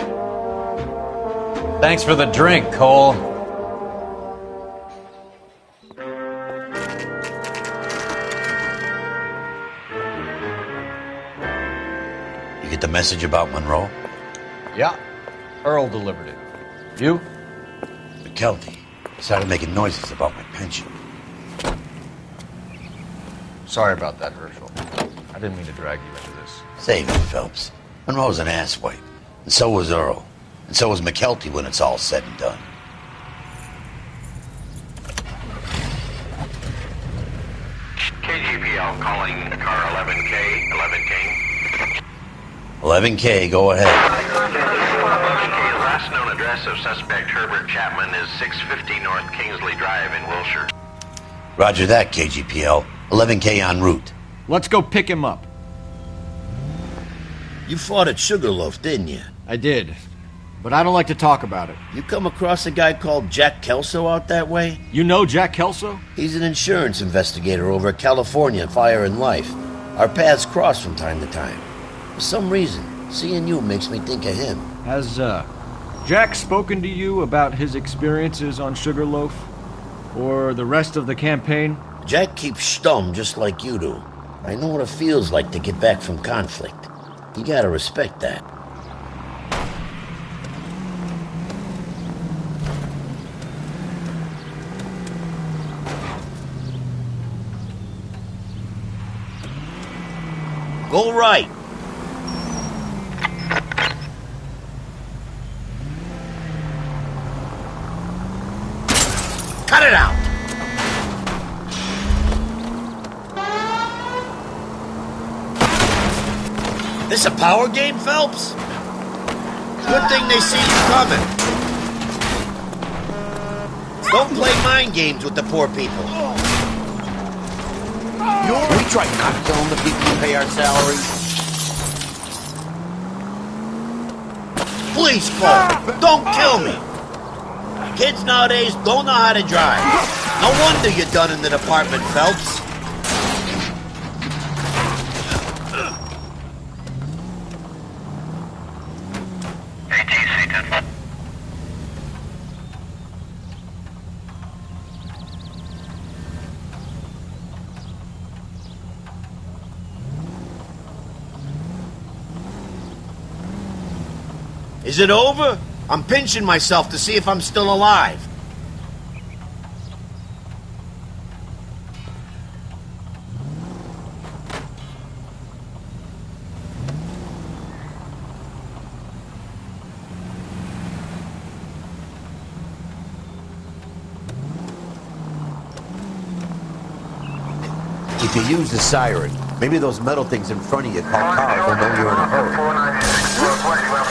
Thanks for the drink, Cole. You get the message about Monroe? Yeah. Earl delivered it. You? McKelty started making noises about my pension. Sorry about that, Herschel. I didn't mean to drag you into this. Save it, Phelps. Monroe's an asswipe. And so was Earl. And so was McKelty when it's all said and done. KGPL calling car 11K, 11K. 11K, go ahead. 11K, last known address of suspect Herbert Chapman is 650 North Kingsley Drive in Wilshire. Roger that, KGPL. 11K en route. Let's go pick him up. You fought at Sugarloaf, didn't you? I did. But I don't like to talk about it. You come across a guy called Jack Kelso out that way? You know Jack Kelso? He's an insurance investigator over at California Fire and Life. Our paths cross from time to time. For some reason, seeing you makes me think of him. Has Jack spoken to you about his experiences on Sugarloaf? Or the rest of the campaign? Jack keeps stum just like you do. I know what it feels like to get back from conflict. You gotta respect that. Go right. Cut it out. This a power game, Phelps? Good thing they see you coming. Don't play mind games with the poor people. We try not killing the people who pay our salaries. Please, Cole, don't kill me. Kids nowadays don't know how to drive. No wonder you're done in the department, Phelps. Is it over? I'm pinching myself to see if I'm still alive. If you use the siren, maybe those metal things in front of you called cars will know you're in a hurry.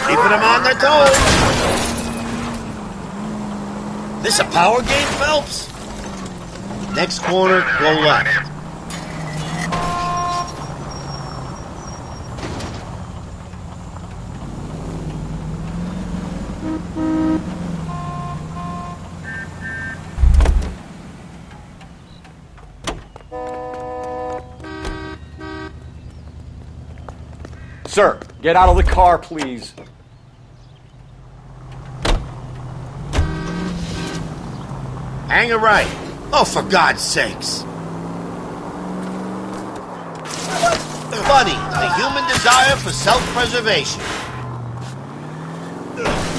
Keeping them on their toes. This a power game, Phelps? Next corner, go left. Sir, get out of the car, please. Hang a right. Oh, for God's sakes. Funny, the human desire for self-preservation.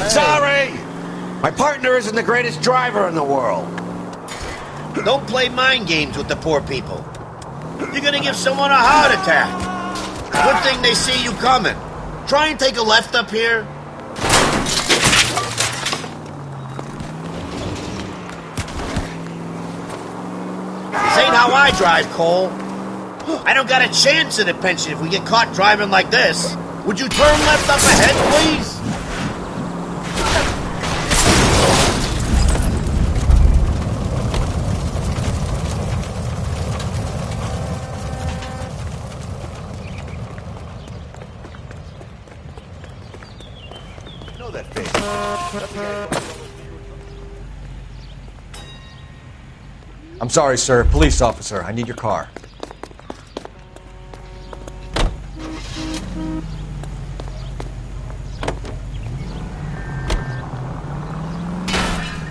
Sorry! My partner isn't the greatest driver in the world. Don't play mind games with the poor people. You're gonna give someone a heart attack. Good thing they see you coming. Try and take a left up here. This ain't how I drive, Cole. I don't got a chance at a pension if we get caught driving like this. Would you turn left up ahead, please? I'm sorry, sir. Police officer, I need your car.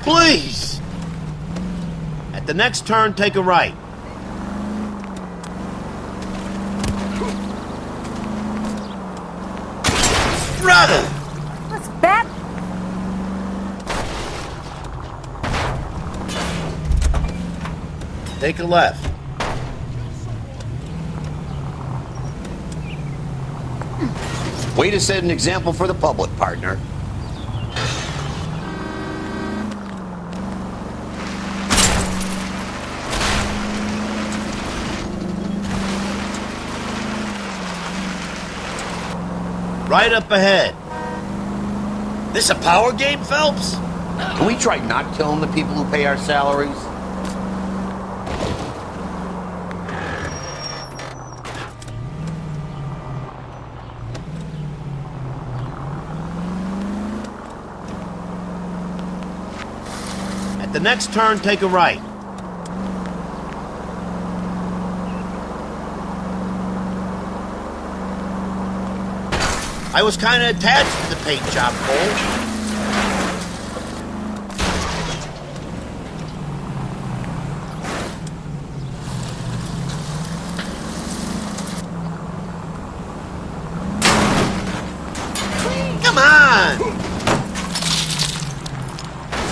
Please! At the next turn, take a right. Brother! What's that? Take a left. Way to set an example for the public, partner. Right up ahead. This a power game, Phelps? Can we try not killing the people who pay our salaries? At the next turn, take a right. I was kind of attached to the paint job, Cole. Come on!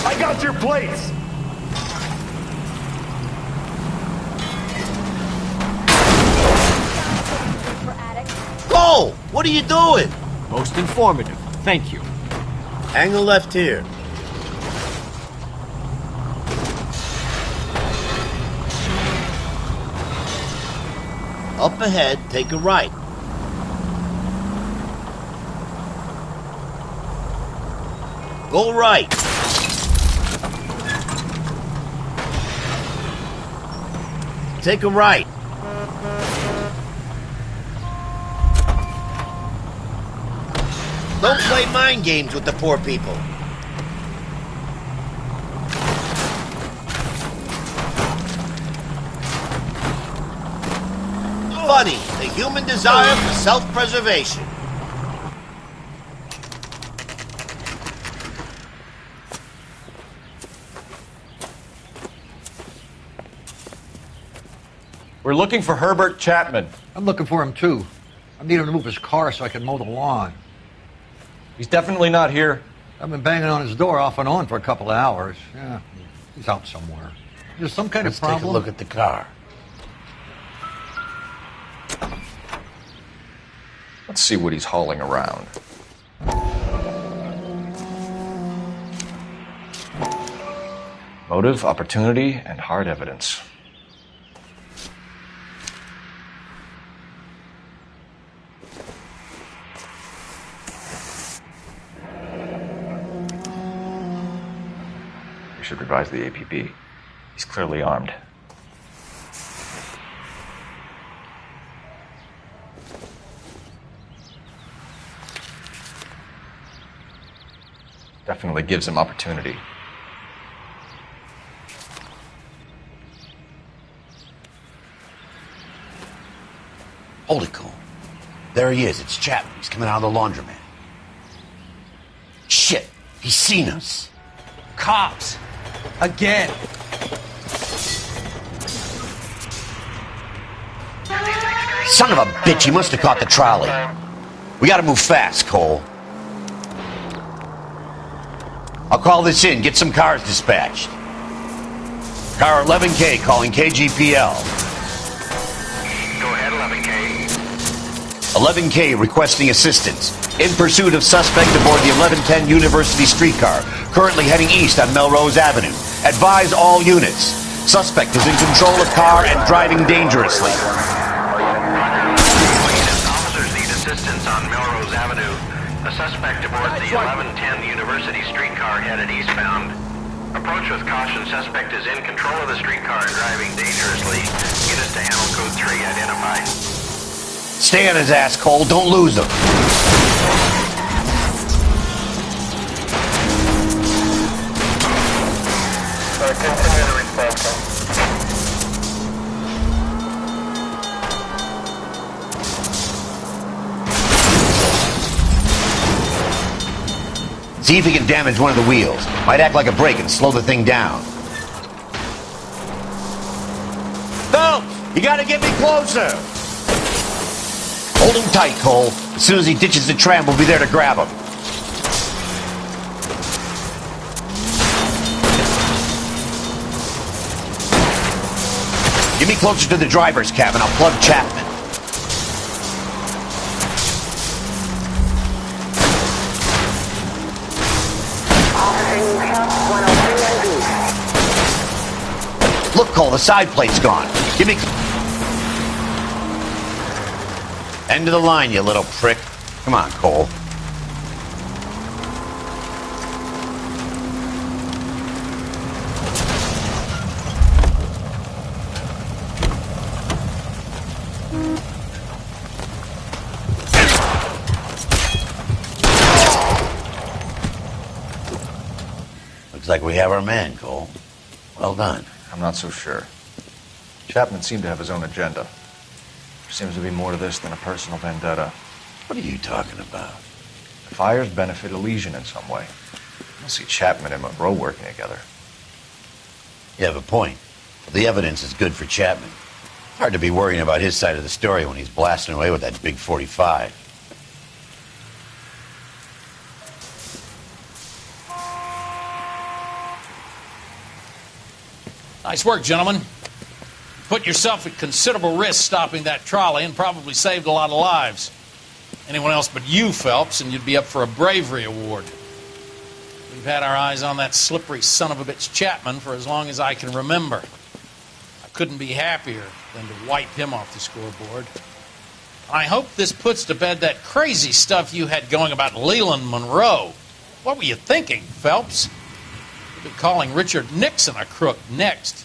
I got your plates! Cole, what are you doing? Most informative. Thank you. Angle left here. Up ahead, take a right. Go right. Take a right. Don't play mind games with the poor people. Funny, the human desire for self-preservation. We're looking for Herbert Chapman. I'm looking for him, too. I need him to move his car so I can mow the lawn. He's definitely not here. I've been banging on his door off and on for a couple of hours. Yeah, he's out somewhere. There's some kind of problem. Let's take a look at the car. Let's see what he's hauling around. Motive, opportunity, and hard evidence. We should revise the APB. He's clearly armed. Definitely gives him opportunity. Hold it, Cole. There he is. It's Chapman. He's coming out of the laundromat. Shit. He's seen us. Cops. Again. Son of a bitch. He must have caught the trolley. We gotta move fast, Cole. I'll call this in. Get some cars dispatched. Car 11K calling KGPL. Go ahead, 11K. 11K requesting assistance. In pursuit of suspect aboard the 1110 University streetcar, currently heading east on Melrose Avenue. Advise all units. Suspect is in control of car and driving dangerously. Officers need assistance on Melrose Avenue. A suspect aboard the 1110 University streetcar headed eastbound. Approach with caution. Suspect is in control of the streetcar and driving dangerously. Units to handle code 3 identified. Stay on his ass, Cole. Don't lose him. Continue the response. See if he can damage one of the wheels. Might act like a brake and slow the thing down. No! You gotta get me closer! Hold him tight, Cole. As soon as he ditches the tram, we'll be there to grab him. Get me closer to the driver's cabin. I'll plug Chapman. Look, Cole, the side plate's gone. Give me... End of the line, you little prick. Come on, Cole. Looks like we have our man, Cole. Well done. I'm not so sure. Chapman seemed to have his own agenda. There seems to be more to this than a personal vendetta. What are you talking about? The fires benefit Elysian in some way. I don't see Chapman and Monroe working together. You have a point. The evidence is good for Chapman. It's hard to be worrying about his side of the story when he's blasting away with that big 45. Nice work, gentlemen. Put yourself at considerable risk stopping that trolley and probably saved a lot of lives. Anyone else but you, Phelps, and you'd be up for a bravery award. We've had our eyes on that slippery son of a bitch Chapman for as long as I can remember. I couldn't be happier than to wipe him off the scoreboard. I hope this puts to bed that crazy stuff you had going about Leland Monroe. What were you thinking, Phelps? You'll be calling Richard Nixon a crook next.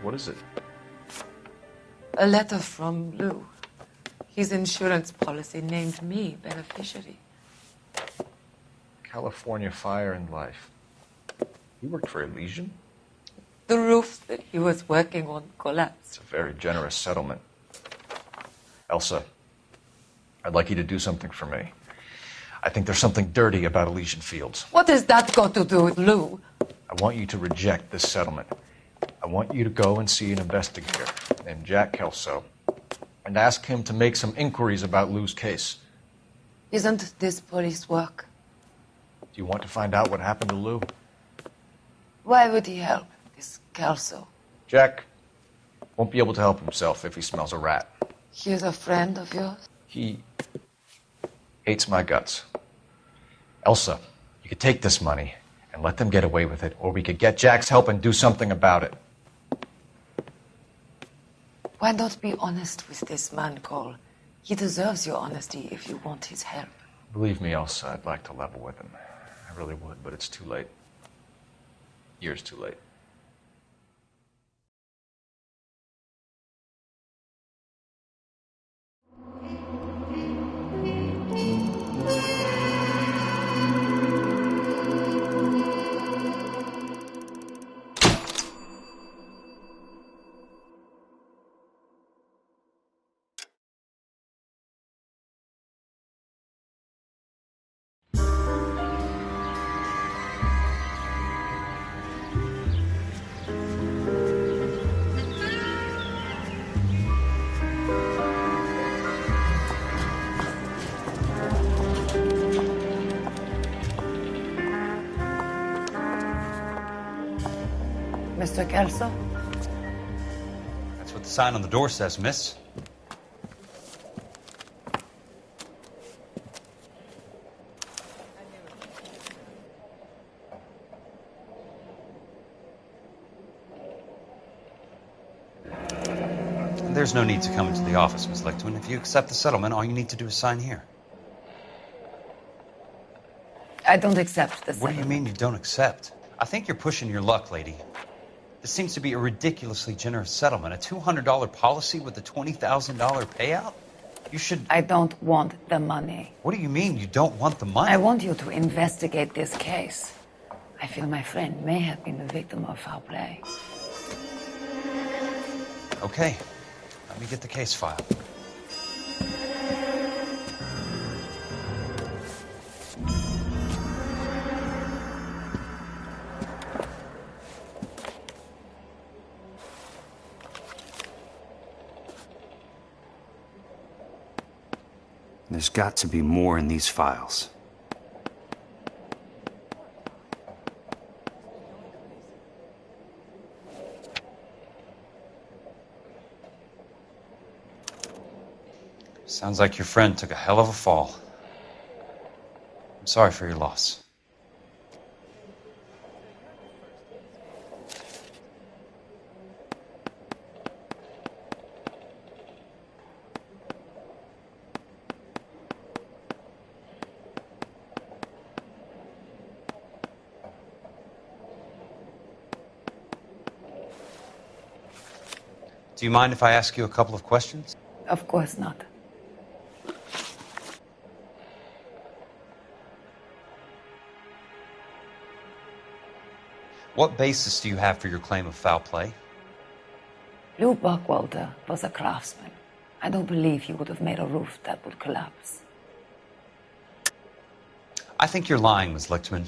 What is it? A letter from Lou. His insurance policy named me beneficiary. California Fire and Life. You worked for Elysian? The roof that he was working on collapsed. It's a very generous settlement. Elsa, I'd like you to do something for me. I think there's something dirty about Elysian Fields. What has that got to do with Lou? I want you to reject this settlement. I want you to go and see an investigator named Jack Kelso and ask him to make some inquiries about Lou's case. Isn't this police work? Do you want to find out what happened to Lou? Why would he help, this Kelso? Jack won't be able to help himself if he smells a rat. He is a friend of yours? He hates my guts. Elsa, you could take this money and let them get away with it, or we could get Jack's help and do something about it. Why not be honest with this man, Cole? He deserves your honesty if you want his help. Believe me, Elsa, I'd like to level with him. I really would, but it's too late. Years too late. Mr. Kelso? That's what the sign on the door says, miss. There's no need to come into the office, Miss Lichtman. If you accept the settlement, all you need to do is sign here. I don't accept the What do you mean you don't accept? I think you're pushing your luck, lady. This seems to be a ridiculously generous settlement. A $200 policy with a $20,000 payout? You should... I don't want the money. What do you mean you don't want the money? I want you to investigate this case. I feel my friend may have been the victim of foul play. Okay. Let me get the case file. There's got to be more in these files. Sounds like your friend took a hell of a fall. I'm sorry for your loss. Do you mind if I ask you a couple of questions? Of course not. What basis do you have for your claim of foul play? Lou Buckwalter was a craftsman. I don't believe he would have made a roof that would collapse. I think you're lying, Ms. Lichtman.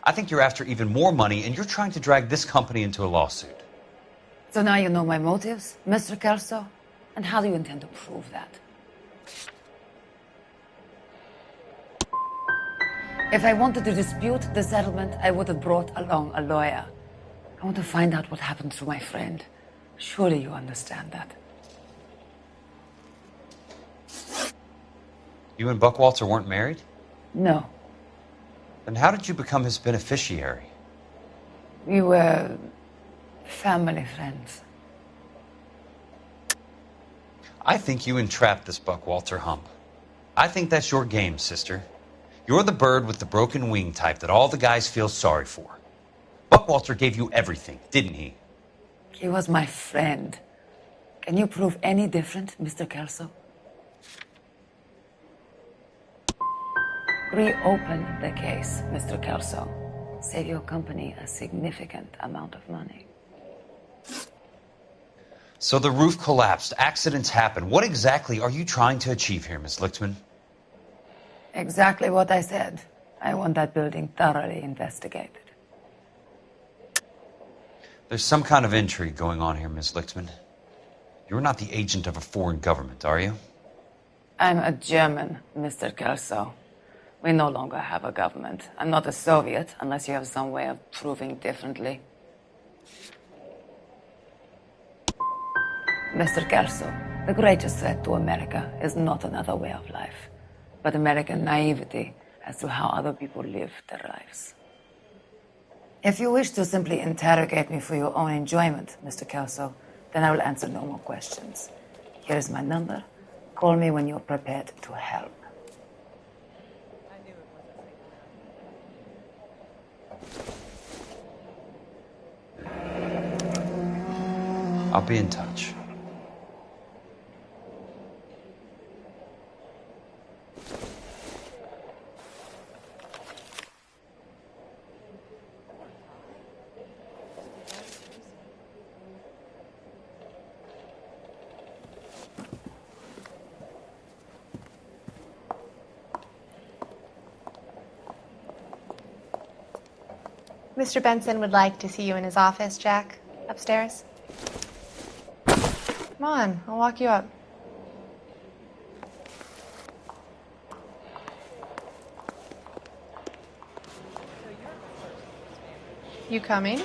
I think you're after even more money, and you're trying to drag this company into a lawsuit. So now you know my motives, Mr. Kelso? And how do you intend to prove that? If I wanted to dispute the settlement, I would have brought along a lawyer. I want to find out what happened to my friend. Surely you understand that. You and Buckwalter weren't married? No. Then how did you become his beneficiary? We were family friends. I think you entrapped this Buckwalter hump. I think that's your game, sister. You're the bird with the broken wing type that all the guys feel sorry for. Buckwalter gave you everything, didn't he? He was my friend. Can you prove any different, Mr. Kelso? Reopen the case, Mr. Kelso. Save your company a significant amount of money. So the roof collapsed, accidents happen. What exactly are you trying to achieve here, Miss Lichtman? Exactly what I said. I want that building thoroughly investigated. There's some kind of intrigue going on here, Miss Lichtman. You're not the agent of a foreign government, are you? I'm a German, Mr. Kelso. We no longer have a government. I'm not a Soviet, unless you have some way of proving differently. Mr. Kelso, the greatest threat to America is not another way of life, but American naivety as to how other people live their lives. If you wish to simply interrogate me for your own enjoyment, Mr. Kelso, then I will answer no more questions. Here is my number. Call me when you're prepared to help. I'll be in touch. Mr. Benson would like to see you in his office, Jack. Upstairs. Come on, I'll walk you up. You coming?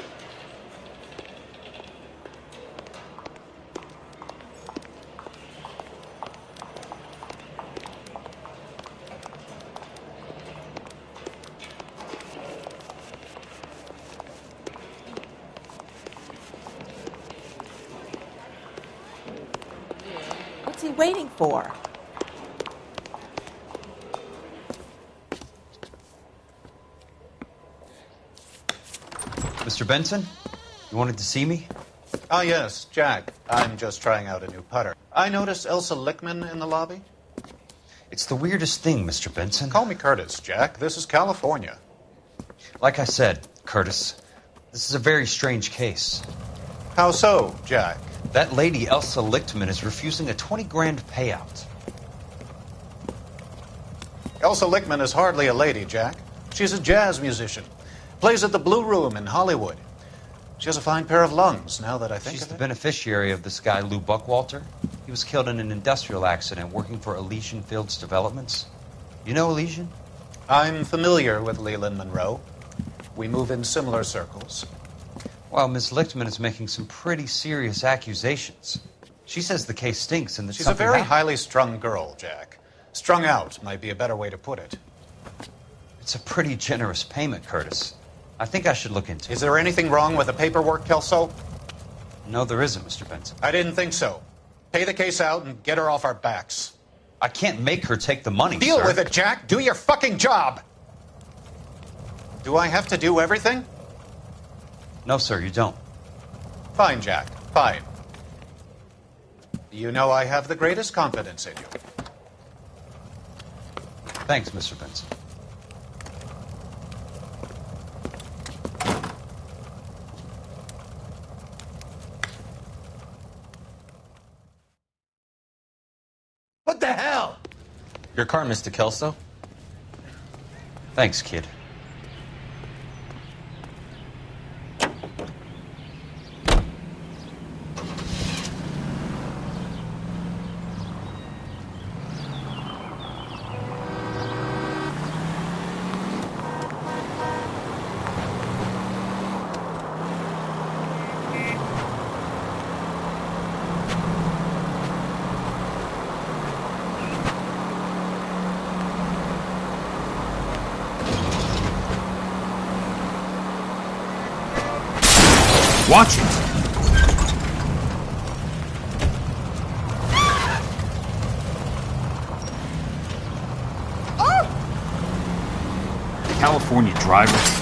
What's he waiting for? Mr. Benson, you wanted to see me? Ah, yes, Jack. I'm just trying out a new putter. I noticed Elsa Lichtman in the lobby. It's the weirdest thing, Mr. Benson. Call me Curtis, Jack. This is California. Like I said, Curtis, this is a very strange case. How so, Jack? That lady, Elsa Lichtman, is refusing a 20 grand payout. Elsa Lichtman is hardly a lady, Jack. She's a jazz musician. Plays at the Blue Room in Hollywood. She has a fine pair of lungs, now that I think She's of the it. beneficiary of this guy, Lou Buckwalter. He was killed in an industrial accident working for Elysian Fields Developments. You know Elysian? I'm familiar with Leland Monroe. We move in similar circles. Well, Miss Lichtman is making some pretty serious accusations. She says the case stinks and that She's a very highly strung girl, Jack. Strung out might be a better way to put it. It's a pretty generous payment, Curtis. I think I should look into it. Is there anything wrong with the paperwork, Kelso? No, there isn't, Mr. Benson. I didn't think so. Pay the case out and get her off our backs. I can't make her take the money, Deal sir. with it, Jack. Do your fucking job. Do I have to do everything? No, sir, you don't. Fine, Jack. Fine. You know I have the greatest confidence in you. Thanks, Mr. Benson. What the hell? Your car, Mr. Kelso. Thanks, kid. Watch it! California driver.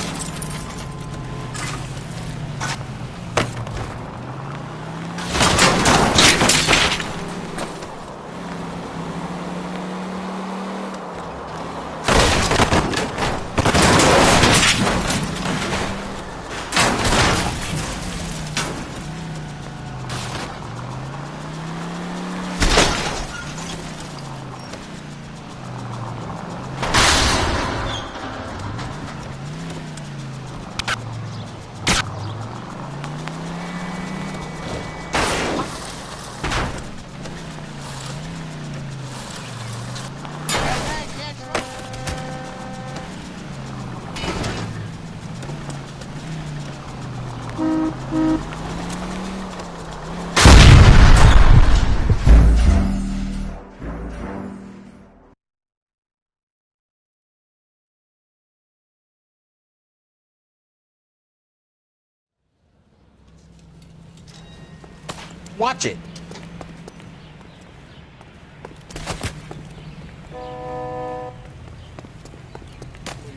Watch it.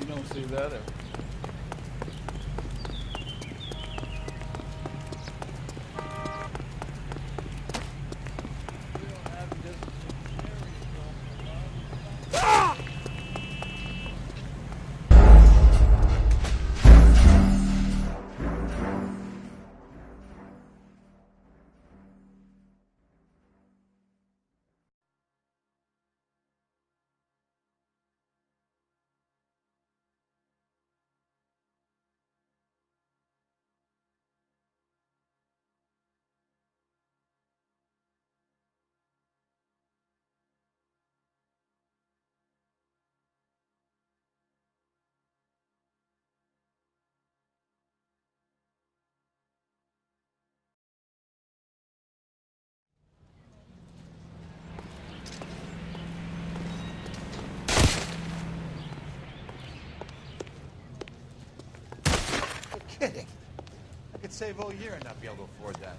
You don't see that ever. Kidding. I could save all year and not be able to afford that.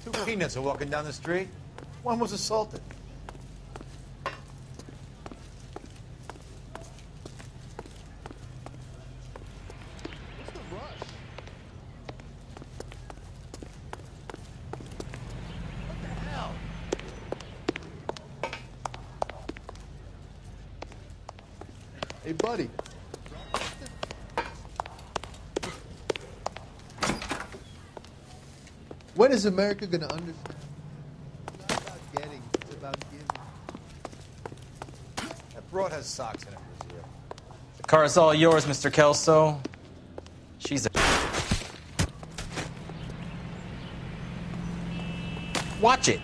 Two peanuts are walking down the street. One was assaulted. What's the rush? What the hell? Hey, buddy. When is America going to understand? It's not about getting, it's about giving. That broad has socks in it, Brazil. The car's all yours, Mr. Kelso. She's a... Watch it.